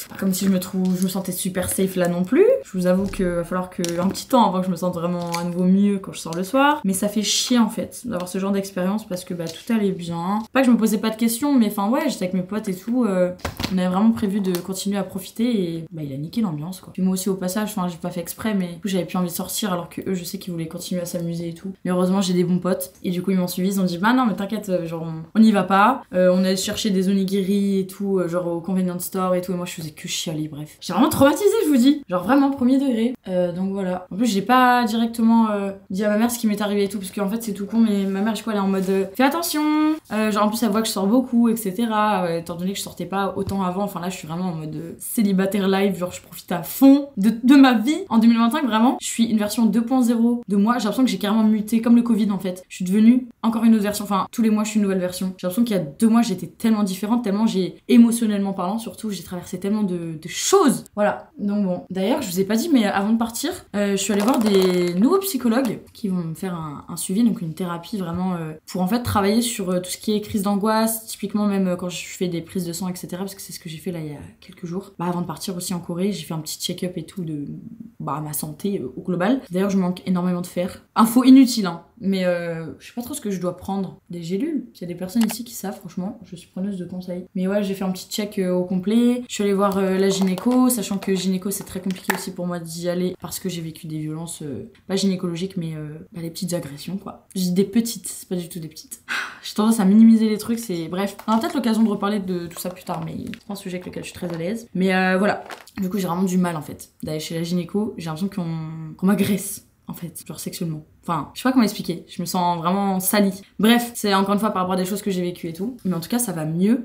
pas comme si je me sentais super safe là non plus. Je vous avoue qu'il va falloir un petit temps avant que je me sente vraiment à nouveau mieux quand je sors le soir, mais ça fait chier en fait d'avoir ce genre d'expérience parce que tout allait bien, pas que je me posais pas de questions mais enfin ouais j'étais avec mes potes et tout, on avait vraiment prévu de continuer à profiter et il a niqué l'ambiance quoi. Puis moi aussi au passage, enfin j'ai pas fait exprès mais du coup j'avais plus envie de sortir alors que eux je sais qu'ils voulaient continuer à s'amuser et tout. Mais heureusement j'ai des bons potes et du coup ils m'ont suivi, ils ont dit non mais t'inquiète genre on y va pas, on allait chercher des onigiri et tout genre au convenience store et tout et moi je faisais que chialer bref. J'ai vraiment traumatisé je vous dis, genre vraiment premier degré. Donc voilà. En plus j'ai pas directement dit à ma mère ce qui m'est arrivé et tout parce qu'en fait c'est tout con mais ma mère je crois elle est en mode fais attention, genre en plus elle voit que je sors beaucoup beaucoup, etc. Étant donné que je sortais pas autant avant, enfin là je suis vraiment en mode célibataire live, genre je profite à fond de ma vie. En 2025 vraiment, je suis une version 2.0 de moi, j'ai l'impression que j'ai carrément muté comme le Covid en fait. Je suis devenue encore une autre version, enfin tous les mois je suis une nouvelle version. J'ai l'impression qu'il y a 2 mois j'étais tellement différente, tellement j'ai émotionnellement parlant surtout, j'ai traversé tellement de choses. Voilà, donc bon. D'ailleurs je vous ai pas dit mais avant de partir, je suis allée voir des nouveaux psychologues qui vont me faire un suivi, donc une thérapie vraiment pour en fait travailler sur tout ce qui est crise d'angoisse, typiquement même quand je fais des prises de sang etc, parce que c'est ce que j'ai fait là il y a quelques jours. Avant de partir aussi en Corée, j'ai fait un petit check-up et tout de ma santé au global. D'ailleurs je manque énormément de fer. Info inutile hein, mais je sais pas trop ce que je dois prendre. Des gélules. Il y a des personnes ici qui savent, franchement, je suis preneuse de conseils. Mais ouais, j'ai fait un petit check au complet. Je suis allée voir la gynéco, sachant que gynéco c'est très compliqué aussi pour moi d'y aller parce que j'ai vécu des violences, pas gynécologiques mais les petites agressions quoi. Je dis des petites, c'est pas du tout des petites. J'ai tendance à minimiser les trucs, c'est bref. On aura peut-être l'occasion de reparler de tout ça plus tard, mais c'est un sujet avec lequel je suis très à l'aise. Mais voilà. Du coup, j'ai vraiment du mal en fait d'aller chez la gynéco. J'ai l'impression qu'on m'agresse en fait, genre sexuellement. Enfin, je sais pas comment expliquer, je me sens vraiment salie. Bref, c'est encore une fois par rapport à des choses que j'ai vécues et tout. Mais en tout cas, ça va mieux.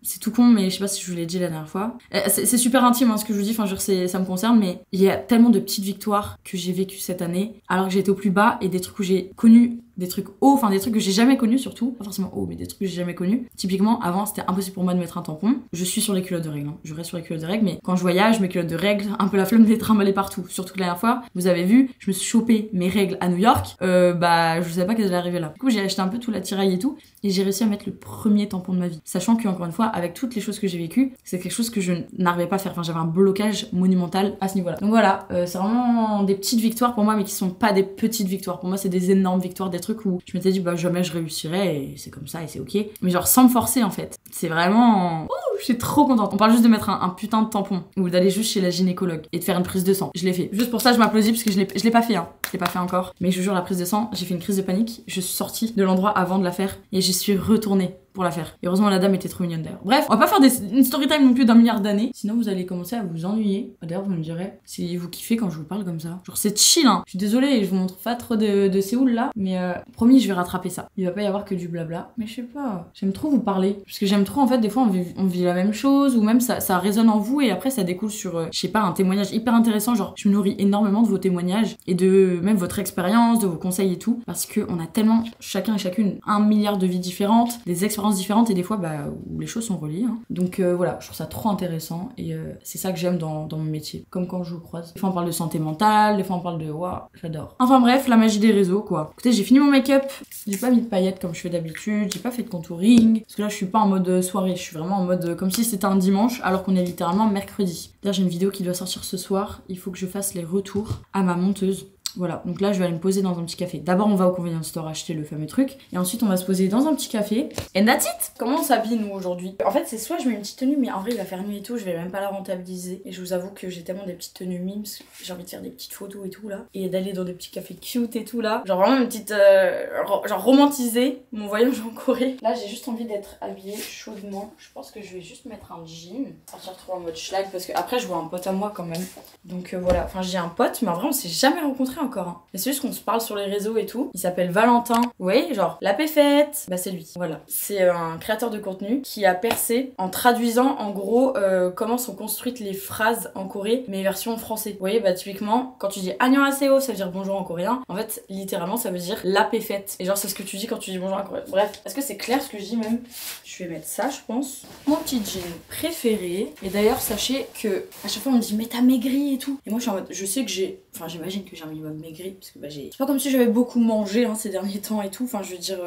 C'est tout con, mais je sais pas si je vous l'ai dit la dernière fois. C'est super intime hein, ce que je vous dis, enfin, genre, ça me concerne, mais il y a tellement de petites victoires que j'ai vécues cette année, alors que j'ai été au plus bas, et des trucs où j'ai connu des trucs hauts, enfin des trucs que j'ai jamais connus surtout, pas forcément hauts, mais des trucs que j'ai jamais connus. Typiquement, avant, c'était impossible pour moi de mettre un tampon. Je suis sur les culottes de règles, hein. Je reste sur les culottes de règles, mais quand je voyage, mes culottes de règles, un peu la flemme de les trimballer partout. Surtout que la dernière fois, vous avez vu, je me suis chopé mes règles à New York, je savais pas qu'elles allaient arriver là. Du coup, j'ai acheté un peu tout l'attirail et tout, et j'ai réussi à mettre le premier tampon de ma vie. Sachant que, encore une fois, avec toutes les choses que j'ai vécues, c'est quelque chose que je n'arrivais pas à faire. Enfin, j'avais un blocage monumental à ce niveau-là. Donc voilà, c'est vraiment des petites victoires pour moi, mais qui sont pas des petites victoires. Pour moi, c'est des énormes victoires, des trucs où je m'étais dit, jamais je réussirais, et c'est comme ça, et c'est ok. Mais genre, sans me forcer, en fait. C'est vraiment... je suis trop contente. On parle juste de mettre un putain de tampon, ou d'aller juste chez la gynécologue, et de faire une prise de sang. Je l'ai fait. Juste pour ça, je m'applaudis, parce que je l'ai pas fait, hein. Je l'ai pas fait encore. Mais je vous jure, la prise de sang, j'ai fait une crise de panique. Je suis sortie de l'endroit avant de la faire, et j'y suis retournée pour la faire. Et heureusement, la dame était trop mignonne d'ailleurs. Bref, on va pas faire une story time non plus d'1 milliard d'années, sinon vous allez commencer à vous ennuyer. D'ailleurs, vous me direz si vous kiffez quand je vous parle comme ça. Genre, c'est chill, hein. Je suis désolée, je vous montre pas trop de Séoul là, mais promis, je vais rattraper ça. Il va pas y avoir que du blabla. Mais je sais pas, j'aime trop vous parler. Parce que j'aime trop, en fait, des fois, on vit la même chose, ou même ça résonne en vous, et après, ça découle sur, je sais pas, un témoignage hyper intéressant. Genre, je me nourris énormément de vos témoignages, et de même votre expérience, de vos conseils et tout. Parce qu'on a tellement, chacun et chacune, 1 milliard de vies différentes, des expériences différentes, et des fois, où les choses sont reliées. Hein. Donc voilà, je trouve ça trop intéressant, et c'est ça que j'aime dans mon métier. Comme quand je vous croise. Des fois, on parle de santé mentale, des fois, on parle de... Waouh, j'adore. Enfin bref, la magie des réseaux, quoi. Écoutez, j'ai fini mon make-up. J'ai pas mis de paillettes comme je fais d'habitude. J'ai pas fait de contouring. Parce que là, je suis pas en mode soirée. Je suis vraiment en mode comme si c'était un dimanche, alors qu'on est littéralement mercredi. D'ailleurs, j'ai une vidéo qui doit sortir ce soir. Il faut que je fasse les retours à ma monteuse. Voilà, donc là je vais aller me poser dans un petit café. D'abord on va au convenience store acheter le fameux truc, et ensuite on va se poser dans un petit café. And that's it. Comment on s'habille nous aujourd'hui? En fait c'est soit je mets une petite tenue, mais en vrai il va faire nuit et tout, je vais même pas la rentabiliser. Et je vous avoue que j'ai tellement des petites tenues mimes, j'ai envie de faire des petites photos et tout là, et d'aller dans des petits cafés cute et tout là. Genre vraiment une petite... genre romantiser mon voyage en Corée. Là j'ai juste envie d'être habillée chaudement. Je pense que je vais juste mettre un jean, partir trop en mode schlag, parce que après je vois un pote à moi quand même. Donc voilà, enfin j'ai un pote, mais en vrai on s'est jamais rencontrés encore. Hein. Mais c'est juste qu'on se parle sur les réseaux et tout. Il s'appelle Valentin. Vous voyez, genre la péfette. Bah c'est lui. Voilà. C'est un créateur de contenu qui a percé en traduisant en gros comment sont construites les phrases en Corée, mais version français. Vous voyez, bah typiquement quand tu dis annyeonghaseyo, ça veut dire bonjour en coréen. En fait, littéralement ça veut dire la péfette. Et genre c'est ce que tu dis quand tu dis bonjour en coréen. Bref, est-ce que c'est clair ce que je dis même? Je vais mettre ça, je pense. Mon petit jean préféré. Et d'ailleurs, sachez que à chaque fois on me dit mais t'as maigri et tout. Et moi je suis en mode, je sais que j'ai... Enfin j'imagine que j'ai un minimum maigri, parce que bah j'ai... C'est pas comme si j'avais beaucoup mangé hein, ces derniers temps et tout, enfin je veux dire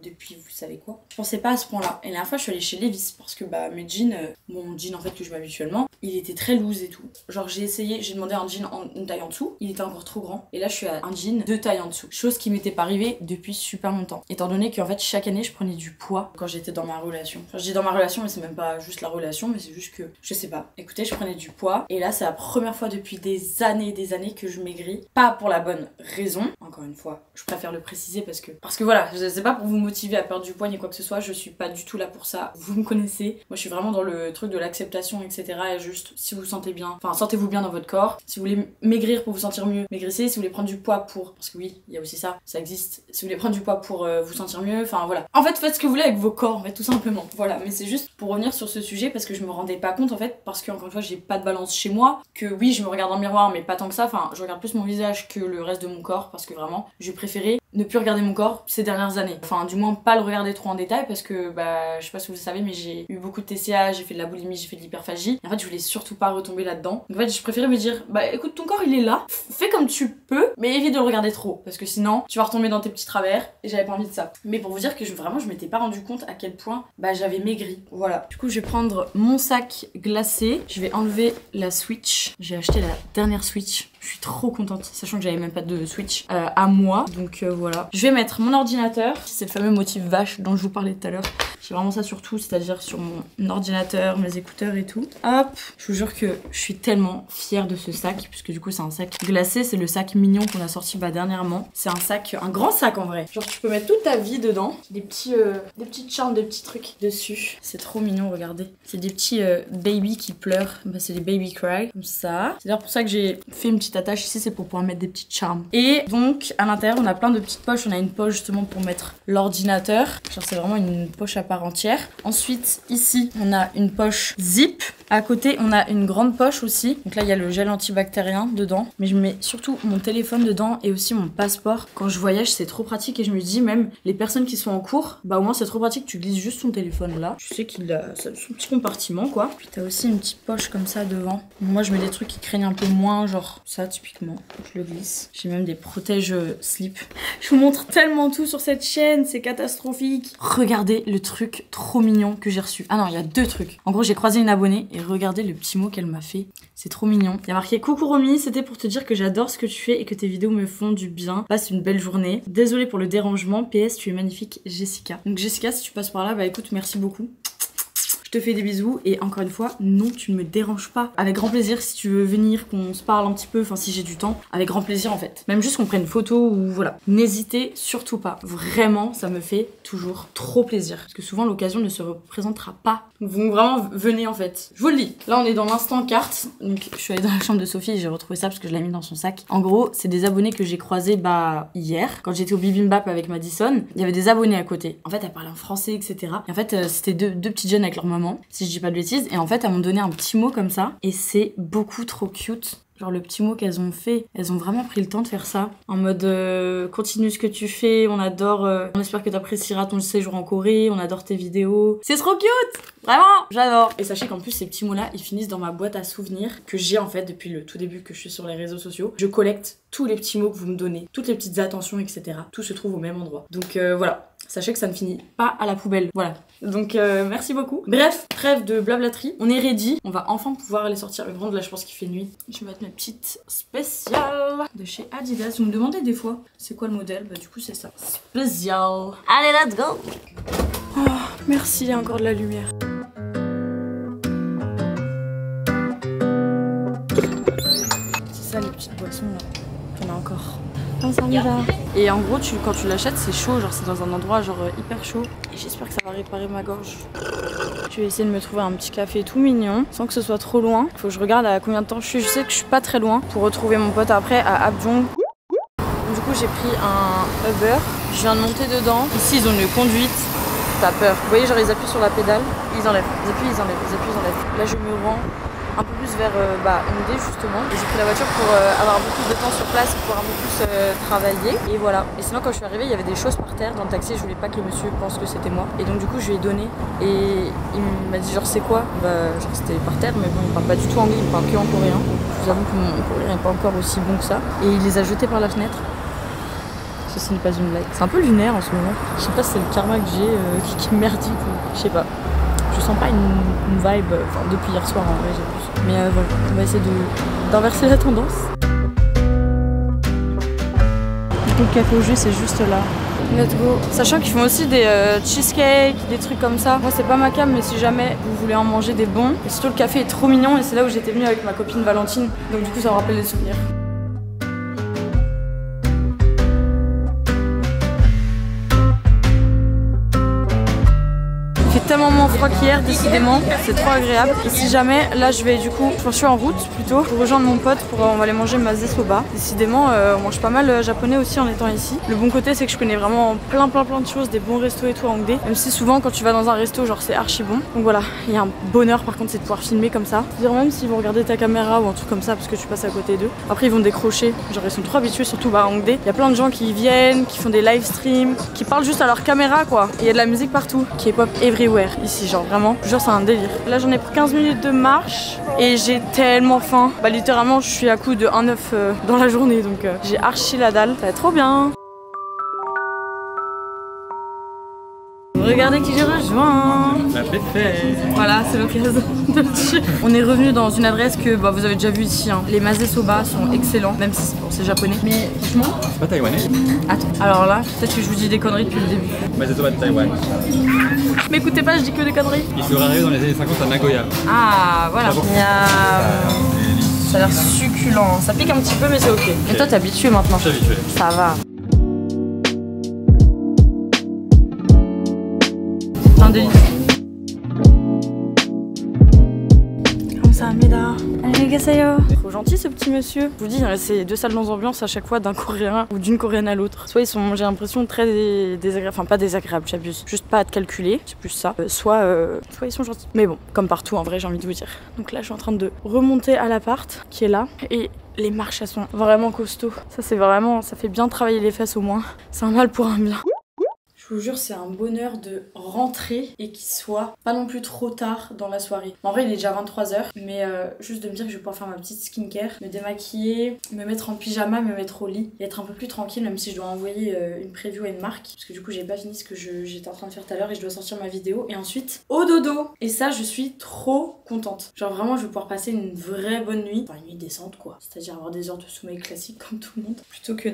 depuis vous savez quoi. Je pensais pas à ce point là. Et la dernière fois je suis allée chez Levi's parce que bah mes jeans, mon jean en fait que je mets habituellement, il était très loose et tout. Genre j'ai essayé, j'ai demandé un jean une taille en dessous, il était encore trop grand. Et là je suis à un jean 2 tailles en dessous. Chose qui m'était pas arrivée depuis super longtemps. Étant donné qu'en fait chaque année je prenais du poids quand j'étais dans ma relation. Enfin je dis dans ma relation mais c'est même pas juste la relation, mais c'est juste que je sais pas. Écoutez, je prenais du poids et là c'est la première fois depuis des années que je maigris. Pas pour la bonne raison, encore encore une fois, je préfère le préciser parce que voilà, c'est pas pour vous motiver à perdre du poids ni quoi que ce soit, je suis pas du tout là pour ça, vous me connaissez, moi je suis vraiment dans le truc de l'acceptation, etc. Et juste, si vous vous sentez bien, enfin sentez-vous bien dans votre corps, si vous voulez maigrir pour vous sentir mieux, maigrissez, si vous voulez prendre du poids pour, parce que oui, il y a aussi ça existe, si vous voulez prendre du poids pour vous sentir mieux, enfin voilà. En fait, faites ce que vous voulez avec vos corps, en fait, tout simplement, voilà, mais c'est juste pour revenir sur ce sujet parce que je me rendais pas compte en fait, parce que encore une fois, j'ai pas de balance chez moi, que oui, je me regarde dans le miroir, mais pas tant que ça, enfin, je regarde plus mon visage que le reste de mon corps, parce que vraiment, j'ai préféré ne plus regarder mon corps ces dernières années. Enfin, du moins pas le regarder trop en détail parce que, bah, je sais pas si vous le savez, mais j'ai eu beaucoup de TCA, j'ai fait de la boulimie, j'ai fait de l'hyperphagie. En fait, je voulais surtout pas retomber là-dedans. Donc en fait, je préférais me dire, bah écoute, ton corps il est là, fais comme tu peux, mais évite de le regarder trop parce que sinon, tu vas retomber dans tes petits travers et j'avais pas envie de ça. Mais pour vous dire que vraiment, je m'étais pas rendu compte à quel point, bah, j'avais maigri. Voilà. Du coup, je vais prendre mon sac glacé, je vais enlever la Switch. J'ai acheté la dernière Switch. Je suis trop contente, sachant que j'avais même pas de Switch à moi. Donc voilà. Je vais mettre mon ordinateur. C'est le fameux motif vache dont je vous parlais tout à l'heure. J'ai vraiment ça sur tout, c'est-à-dire sur mon ordinateur, mes écouteurs et tout. Hop, je vous jure que je suis tellement fière de ce sac, puisque du coup c'est un sac glacé, c'est le sac mignon qu'on a sorti dernièrement. C'est un sac, un grand sac en vrai. Genre tu peux mettre toute ta vie dedans. Des petites charmes, des petits trucs dessus. C'est trop mignon, regardez. C'est des petits baby qui pleurent. Bah, c'est des baby cry, comme ça. C'est d'ailleurs pour ça que j'ai fait une petite attache ici, c'est pour pouvoir mettre des petites charmes. Et donc à l'intérieur on a plein de petites poches. On a une poche justement pour mettre l'ordinateur. Genre c'est vraiment une poche à part entière. Ensuite ici on a une poche zip. À côté on a une grande poche aussi. Donc là il y a le gel antibactérien dedans. Mais je mets surtout mon téléphone dedans et aussi mon passeport. Quand je voyage c'est trop pratique et je me dis même les personnes qui sont en cours, bah au moins c'est trop pratique, tu glisses juste ton téléphone là. Tu sais qu'il a son petit compartiment quoi. Puis t'as aussi une petite poche comme ça devant. Moi je mets des trucs qui craignent un peu moins, genre ça typiquement. Je le glisse. J'ai même des protèges slip. Je vous montre tellement tout sur cette chaîne, c'est catastrophique. Regardez le truc trop mignon que j'ai reçu. Ah non, il y a deux trucs. En gros, j'ai croisé une abonnée et regardez le petit mot qu'elle m'a fait. C'est trop mignon. Il y a marqué: coucou Romy, c'était pour te dire que j'adore ce que tu fais et que tes vidéos me font du bien. Passe une belle journée. Désolée pour le dérangement. PS, tu es magnifique, Jessica. Donc Jessica, si tu passes par là, bah écoute, merci beaucoup. Je te fais des bisous et encore une fois, non, tu ne me déranges pas. Avec grand plaisir, si tu veux venir, qu'on se parle un petit peu, enfin si j'ai du temps, avec grand plaisir en fait. Même juste qu'on prenne une photo ou voilà. N'hésitez surtout pas. Vraiment, ça me fait toujours trop plaisir. Parce que souvent, l'occasion ne se représentera pas. Vous vraiment venez en fait. Je vous le dis. Là, on est dans l'instant carte. Donc, je suis allée dans la chambre de Sophie et j'ai retrouvé ça parce que je l'ai mis dans son sac. En gros, c'est des abonnés que j'ai croisés hier, quand j'étais au Bibimbap avec Madison. Il y avait des abonnés à côté. En fait, elle parlait en français, etc. Et en fait, c'était deux petites jeunes avec leur maman, si je dis pas de bêtises, et en fait elles m'ont donné un petit mot comme ça et c'est beaucoup trop cute. Genre le petit mot qu'elles ont fait, elles ont vraiment pris le temps de faire ça. En mode continue ce que tu fais, on adore, on espère que t'apprécieras ton séjour en Corée, on adore tes vidéos. C'est trop cute! Vraiment, j'adore! Et sachez qu'en plus ces petits mots-là, ils finissent dans ma boîte à souvenirs que j'ai en fait depuis le tout début que je suis sur les réseaux sociaux. Je collecte tous les petits mots que vous me donnez, toutes les petites attentions, etc. Tout se trouve au même endroit. Donc voilà. Sachez que ça ne finit pas à la poubelle. Voilà. Donc merci beaucoup. Bref, trêve de blablaterie. On est ready. On va enfin pouvoir aller sortir. Le grand, là je pense qu'il fait nuit. Je vais mettre ma petite spéciale de chez Adidas. Vous me demandez des fois c'est quoi le modèle. Bah du coup c'est ça. Spécial. Allez, let's go. Oh, merci, il y a encore de la lumière. C'est ça les petites boissons là. T'en as encore. Et en gros, quand tu l'achètes, c'est chaud, genre c'est dans un endroit genre hyper chaud. Et j'espère que ça va réparer ma gorge. Je vais essayer de me trouver un petit café tout mignon, sans que ce soit trop loin. Faut que je regarde à combien de temps je suis. Je sais que je suis pas très loin pour retrouver mon pote après à Abjong. Du coup, j'ai pris un Uber. Je viens de monter dedans. Ici, ils ont une conduite. T'as peur. Vous voyez, genre ils appuient sur la pédale, ils enlèvent. Ils appuient, ils enlèvent. Ils appuient, ils enlèvent. Là, je me rends un peu plus vers Hongdae justement. Et j'ai pris la voiture pour avoir un peu plus de temps sur place et pouvoir un peu plus travailler. Et voilà. Et sinon quand je suis arrivée, il y avait des choses par terre dans le taxi. Je voulais pas que le monsieur pense que c'était moi. Et donc du coup je lui ai donné. Et il m'a dit genre c'est quoi? Bah genre c'était par terre mais bon il parle pas du tout anglais, il parle que en coréen. Je vous avoue que mon coréen n'est pas encore aussi bon que ça. Et il les a jetés par la fenêtre. Ceci n'est pas une blague. C'est un peu lunaire en ce moment. Je sais pas si c'est le karma que j'ai qui est merdique ou je sais pas. Je sens pas une vibe, enfin depuis hier soir en vrai j'ai plus. Mais voilà, on va essayer d'inverser la tendance. Le café au jus c'est juste là. Let's go. Sachant qu'ils font aussi des cheesecakes, des trucs comme ça. Moi c'est pas ma cam mais si jamais vous voulez en manger des bons. Et surtout le café est trop mignon et c'est là où j'étais venue avec ma copine Valentine. Donc du coup ça me rappelle des souvenirs. tellement moins froid qu'hier, décidément, c'est trop agréable. Et si jamais, là je vais du coup, je suis en route plutôt, pour rejoindre mon pote, on va aller manger maze soba. Décidément, on mange pas mal japonais aussi en étant ici. Le bon côté c'est que je connais vraiment plein de choses, des bons restos et tout à Hongdae. Même si souvent quand tu vas dans un resto, genre c'est archi bon. Donc voilà, il y a un bonheur par contre, c'est de pouvoir filmer comme ça. C'est-à-dire même s'ils vont regarder ta caméra ou un truc comme ça parce que tu passes à côté d'eux. Après ils vont décrocher, genre ils sont trop habitués, surtout à Hongdae. Il y a plein de gens qui viennent, qui font des live streams, qui parlent juste à leur caméra quoi. Et il y a de la musique partout, K-pop everywhere ici, genre vraiment, je jure c'est un délire. Là j'en ai pour 15 minutes de marche et j'ai tellement faim. Bah littéralement je suis à coup de 1,9 dans la journée donc j'ai archi la dalle, ça va être trop bien. Regardez qui j'ai rejoint. La fête. Voilà, c'est l'occasion de le dire. On est revenu dans une adresse que bah, vous avez déjà vu ici. Hein. Les maze soba sont excellents, même si c'est japonais. Mais franchement, C'est pas taïwanais. attends. Alors là, peut-être que je vous dis des conneries depuis le début. Maze soba de Taïwan. M'écoutez pas, je dis que des conneries. Il serait arrivé dans les années 50 à Nagoya. Ah, voilà. Ça a l'air succulent. Ça pique un petit peu, mais c'est ok. Et toi, t'es habitué maintenant. Je suis habitué. Ça va. Un délice. Comme ça, Amida. Arigasayo. Trop gentil ce petit monsieur. Je vous dis, c'est deux salles dans ambiance à chaque fois d'un coréen ou d'une coréenne à l'autre. Soit ils sont, j'ai l'impression, très désagréables. Enfin, pas désagréables, j'abuse. Juste pas à te calculer, c'est plus ça. Soit ils sont gentils. Mais bon, comme partout en vrai, j'ai envie de vous dire. Donc là, je suis en train de remonter à l'appart qui est là. Et les marches, elles sont vraiment costauds. Ça, c'est vraiment, ça fait bien travailler les fesses au moins. C'est un mal pour un bien. Je vous jure, c'est un bonheur de rentrer et qu'il soit pas non plus trop tard dans la soirée. En vrai, il est déjà 23 h, mais juste de me dire que je vais pouvoir faire ma petite skincare, me démaquiller, me mettre en pyjama, me mettre au lit et être un peu plus tranquille, même si je dois envoyer une preview à une marque. Parce que du coup, j'ai pas fini ce que j'étais en train de faire tout à l'heure et je dois sortir ma vidéo. Et ensuite, au dodo. Et ça, je suis trop contente. Genre vraiment, je vais pouvoir passer une vraie bonne nuit. Enfin, une nuit décente, quoi. C'est-à-dire avoir des heures de sommeil classique comme tout le monde. Plutôt que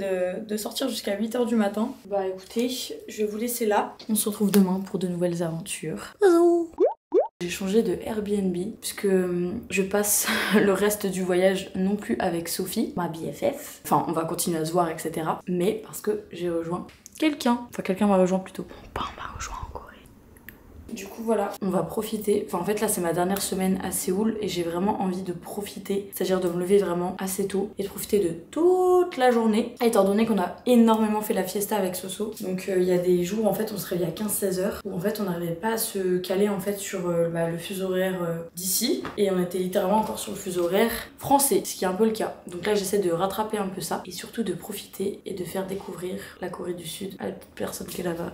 de sortir jusqu'à 8 h du matin. Bah écoutez, je vais vous laisser là. On se retrouve demain pour de nouvelles aventures. J'ai changé de Airbnb puisque je passe le reste du voyage non plus avec Sophie, ma BFF. Enfin, on va continuer à se voir, etc. Mais parce que j'ai rejoint quelqu'un. Enfin, quelqu'un m'a rejoint plutôt. Mon père m'a rejoint en Corée. Du coup, voilà, on va profiter. Enfin, en fait, là, c'est ma dernière semaine à Séoul et j'ai vraiment envie de profiter. C'est-à-dire de me lever vraiment assez tôt et de profiter de toute la journée. Étant donné qu'on a énormément fait la fiesta avec Soso. Donc, il y a des jours, en fait, on se réveille à 15-16 h où, en fait, on n'arrivait pas à se caler, en fait, sur le fuseau horaire d'ici. Et on était littéralement encore sur le fuseau horaire français, ce qui est un peu le cas. Donc là, j'essaie de rattraper un peu ça et surtout de profiter et de faire découvrir la Corée du Sud à la petite personne qui est là-bas,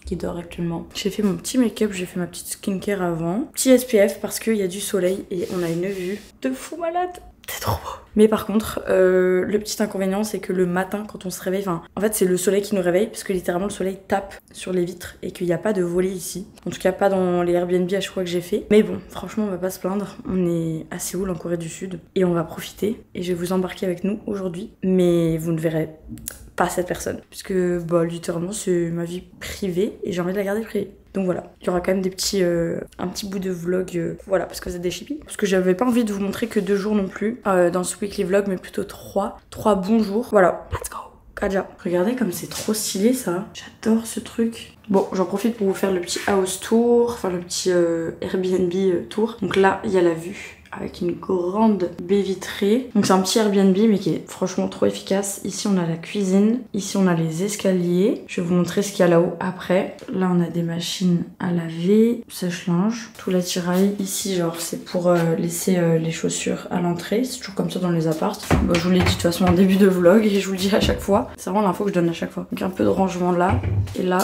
qui dort actuellement. J'ai fait mon petit make-up, j'ai fait ma petite skincare avant. Petit SPF parce qu'il y a du soleil et on a une vue de fou malade. C'est trop beau. Mais par contre, le petit inconvénient, c'est que le matin, quand on se réveille, en fait, c'est le soleil qui nous réveille, parce que littéralement, le soleil tape sur les vitres et qu'il n'y a pas de volet ici. En tout cas, pas dans les Airbnb à chaque fois que j'ai fait. Mais bon, franchement, on va pas se plaindre. On est à Séoul, en Corée du Sud, et on va profiter. Et je vais vous embarquer avec nous aujourd'hui. Mais vous ne verrez pas cette personne, puisque bah, littéralement, c'est ma vie privée et j'ai envie de la garder privée. Donc voilà, il y aura quand même des petits, un petit bout de vlog, voilà, parce que vous êtes des chippies. Parce que j'avais pas envie de vous montrer que 2 jours non plus dans ce weekly vlog, mais plutôt 3 bons jours. Voilà, let's go, Kaja. Regardez comme c'est trop stylé ça, j'adore ce truc. Bon, j'en profite pour vous faire le petit house tour, enfin le petit Airbnb tour. Donc là, il y a la vue avec une grande baie vitrée. Donc c'est un petit Airbnb mais qui est franchement trop efficace. Ici on a la cuisine, ici on a les escaliers. Je vais vous montrer ce qu'il y a là-haut après. Là on a des machines à laver, sèche-linge, tout l'attirail. Ici genre c'est pour laisser les chaussures à l'entrée. C'est toujours comme ça dans les apparts. Bon, je vous l'ai dit de toute façon en début de vlog et je vous le dis à chaque fois. C'est vraiment l'info que je donne à chaque fois. Donc un peu de rangement là. Et là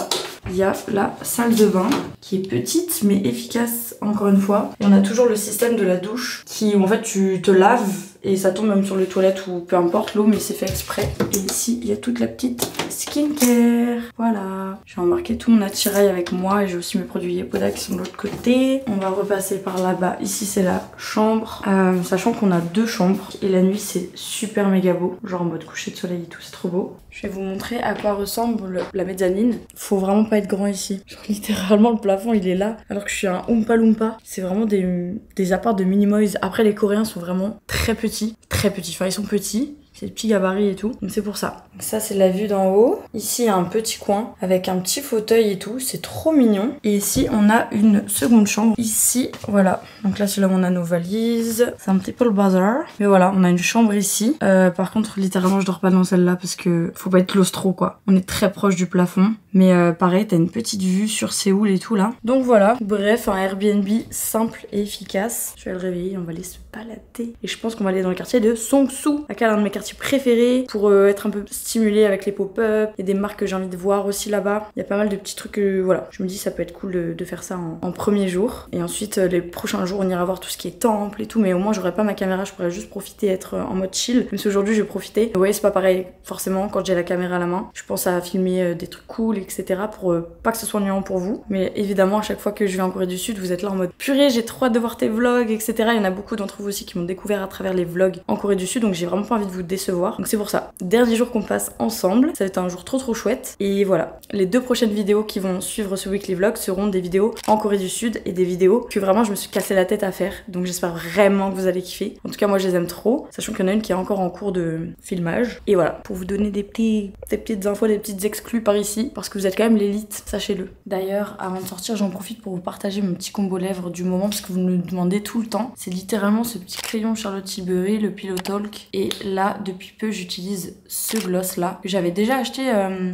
il y a la salle de bain qui est petite mais efficace encore une fois. Et on a toujours le système de la douche qui en fait tu te laves et ça tombe même sur les toilettes ou peu importe l'eau mais c'est fait exprès. Et ici il y a toute la petite skincare. Voilà. J'ai embarqué tout mon attirail avec moi et j'ai aussi mes produits Yepoda qui sont de l'autre côté. On va repasser par là-bas. Ici c'est la chambre. Sachant qu'on a 2 chambres et la nuit c'est super méga beau. Genre en mode coucher de soleil et tout, c'est trop beau. Je vais vous montrer à quoi ressemble la mezzanine. Faut vraiment pas être grand ici. Genre littéralement le plafond il est là alors que je suis un Oompa Loompa. C'est vraiment des apparts de Minimoys. Après les Coréens sont vraiment très petits. Très petits. Enfin ils sont petits. c'est des petits gabarits et tout. Donc c'est pour ça. Donc ça c'est la vue d'en haut. Ici il y a un petit coin avec un petit fauteuil et tout. C'est trop mignon. Et ici on a une seconde chambre. Ici, voilà. Donc là c'est là où on a nos valises. C'est un petit peu le bazar. Mais voilà, on a une chambre ici. Par contre littéralement je dors pas dans celle-là parce que faut pas être claustro quoi. On est très proche du plafond. Mais pareil, t'as une petite vue sur Séoul et tout là. Donc voilà. Bref, un Airbnb simple et efficace. Je vais le réveiller, on va aller se balader. Et je pense qu'on va aller dans le quartier de Songsu, laquelle est un de mes quartiers préférés pour être un peu stimulé avec les pop-up. Il y a des marques que j'ai envie de voir aussi là-bas. Il y a pas mal de petits trucs que voilà, je me dis ça peut être cool de faire ça en premier jour. Et ensuite les prochains jours on ira voir tout ce qui est temple et tout, mais au moins j'aurais pas ma caméra, je pourrais juste profiter, être en mode chill. Même si aujourd'hui je vais profiter. Ouais, c'est pas pareil forcément quand j'ai la caméra à la main. Je pense à filmer des trucs cool, etc. pour pas que ce soit ennuyant pour vous. Mais évidemment à chaque fois que je vais en Corée du Sud, vous êtes là en mode purée, j'ai trop hâte de voir tes vlogs, etc. Il y en a beaucoup d'entre vous aussi qui m'ont découvert à travers les vlogs en Corée du Sud, donc j'ai vraiment pas envie de vous décevoir. Donc c'est pour ça. Dernier jour qu'on passe ensemble, ça va être un jour trop chouette. Et voilà, les 2 prochaines vidéos qui vont suivre ce weekly vlog seront des vidéos en Corée du Sud et des vidéos que vraiment je me suis cassé la tête à faire. Donc j'espère vraiment que vous allez kiffer. En tout cas moi je les aime trop, sachant qu'il y en a une qui est encore en cours de filmage. Et voilà, pour vous donner des petites infos, des petites exclus par ici, parce que vous êtes quand même l'élite, sachez-le. D'ailleurs, avant de sortir, j'en profite pour vous partager mon petit combo lèvres du moment, parce que vous me le demandez tout le temps. C'est littéralement ce petit crayon Charlotte Tilbury, le Pillow Talk. Et là, depuis peu, j'utilise ce gloss là, que j'avais déjà acheté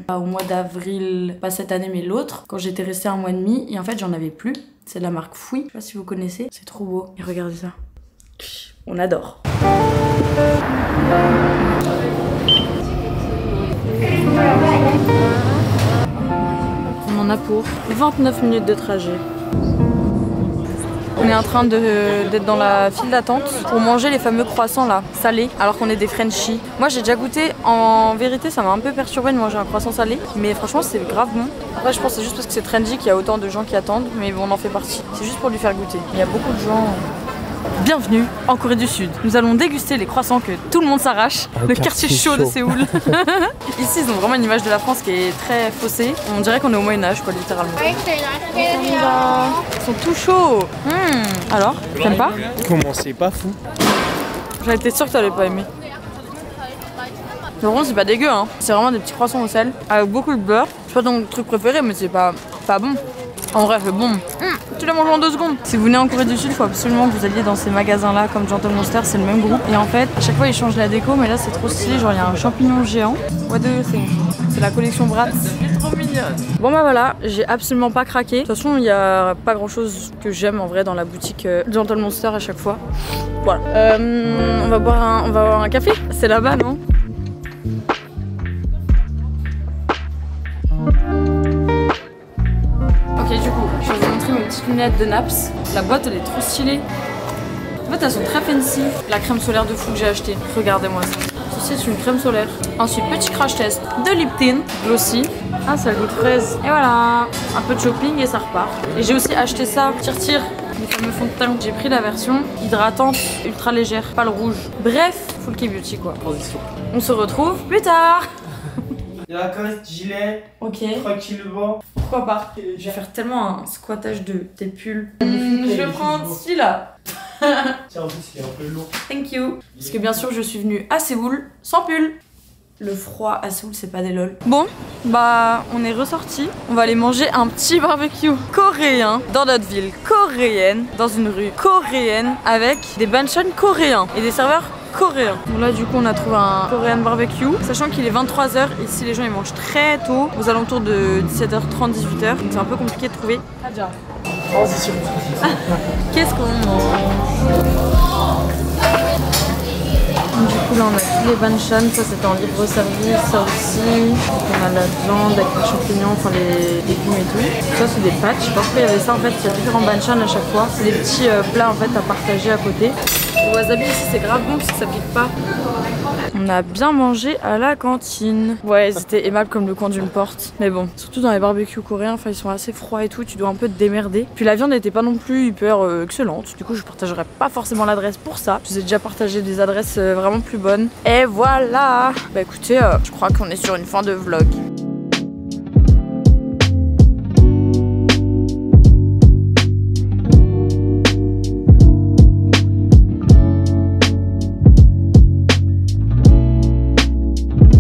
au mois d'avril, pas cette année mais l'autre, quand j'étais restée 1 mois et demi. Et en fait, j'en avais plus. C'est de la marque Fouille, je sais pas si vous connaissez. C'est trop beau. Et regardez ça. On adore. On en a pour 29 minutes de trajet. On est en train d'être dans la file d'attente pour manger les fameux croissants là, salés, alors qu'on est des Frenchies. Moi j'ai déjà goûté, en vérité ça m'a un peu perturbé de manger un croissant salé, mais franchement c'est grave bon. Après je pense que c'est juste parce que c'est trendy qu'il y a autant de gens qui attendent, mais bon, on en fait partie. C'est juste pour lui faire goûter. Il y a beaucoup de gens... Bienvenue en Corée du Sud. Nous allons déguster les croissants que tout le monde s'arrache. Le quartier chaud de Séoul. Ici, ils ont vraiment une image de la France qui est très faussée. On dirait qu'on est au Moyen-Âge, quoi, littéralement. Ils sont tout chauds. Alors, t'aimes pas? Comment c'est pas fou? J'avais été sûre que t'allais pas aimer. Par c'est pas dégueu, hein. C'est vraiment des petits croissants au sel avec beaucoup de beurre. C'est pas ton truc préféré, mais c'est pas bon. En vrai, c'est bon. Tu l'as mangé en 2 secondes. Si vous venez en Corée du Sud, il faut absolument que vous alliez dans ces magasins-là, comme Gentle Monster, c'est le même groupe. Et en fait, à chaque fois, ils changent la déco, mais là, c'est trop stylé. Genre, il y a un champignon géant. What do you think? C'est la collection Bratz. C'est trop mignonne. Bon, bah voilà, j'ai absolument pas craqué. De toute façon, il y a pas grand-chose que j'aime en vrai dans la boutique Gentle Monster à chaque fois. Voilà. On va boire un café. C'est là-bas, non? Ok, du coup, je vais vous montrer mes petites lunettes de Naps. La boîte, elle est trop stylée. En fait, elles sont très fancy. La crème solaire de fou que j'ai achetée. Regardez-moi ça. Ceci est une crème solaire. Ensuite, petit crash test de Lip Tint Glossy. Ah, ça goûte fraise. Et voilà, un peu de shopping et ça repart. Et j'ai aussi acheté ça, tire, les fameux fonds de teint. J'ai pris la version hydratante, ultra légère, pas le rouge. Bref, full key beauty quoi. On se retrouve plus tard. Il y a la caresse gilet. Ok. Tranquillement. Pourquoi pas? Je vais faire tellement un squattage de tes pulls. Je vais prendre celui-là. Tiens, en plus, il est un peu lourd. Thank you. Parce que bien sûr, je suis venue à Séoul sans pull. Le froid à Séoul, c'est pas des lol. Bon, bah, on est ressorti. On va aller manger un petit barbecue coréen dans notre ville coréenne, dans une rue coréenne, avec des banchan coréens et des serveurs coréen. Bon là du coup on a trouvé un Korean barbecue, sachant qu'il est 23h, ici les gens ils mangent très tôt, aux alentours de 17h30, 18h, donc c'est un peu compliqué de trouver. Adja. Transition. Qu'est-ce qu'on mange? Du coup là on a tous les banchan, ça c'était en libre service, ça aussi. Donc, on a la viande avec les champignons, enfin les légumes et tout. Ça c'est des pâtes, je sais pas pourquoi il y avait ça en fait, il y a différents banchan à chaque fois. C'est des petits plats en fait à partager à côté. Le wasabi ici c'est grave bon parce que ça pique pas. On a bien mangé à la cantine. Ouais, c'était aimable comme le coin d'une porte. Mais bon, surtout dans les barbecues coréens, enfin ils sont assez froids et tout, tu dois un peu te démerder. Puis la viande n'était pas non plus hyper excellente. Du coup je partagerai pas forcément l'adresse pour ça. Je vous ai déjà partagé des adresses vraiment plus bonnes. Et voilà. Bah écoutez, je crois qu'on est sur une fin de vlog.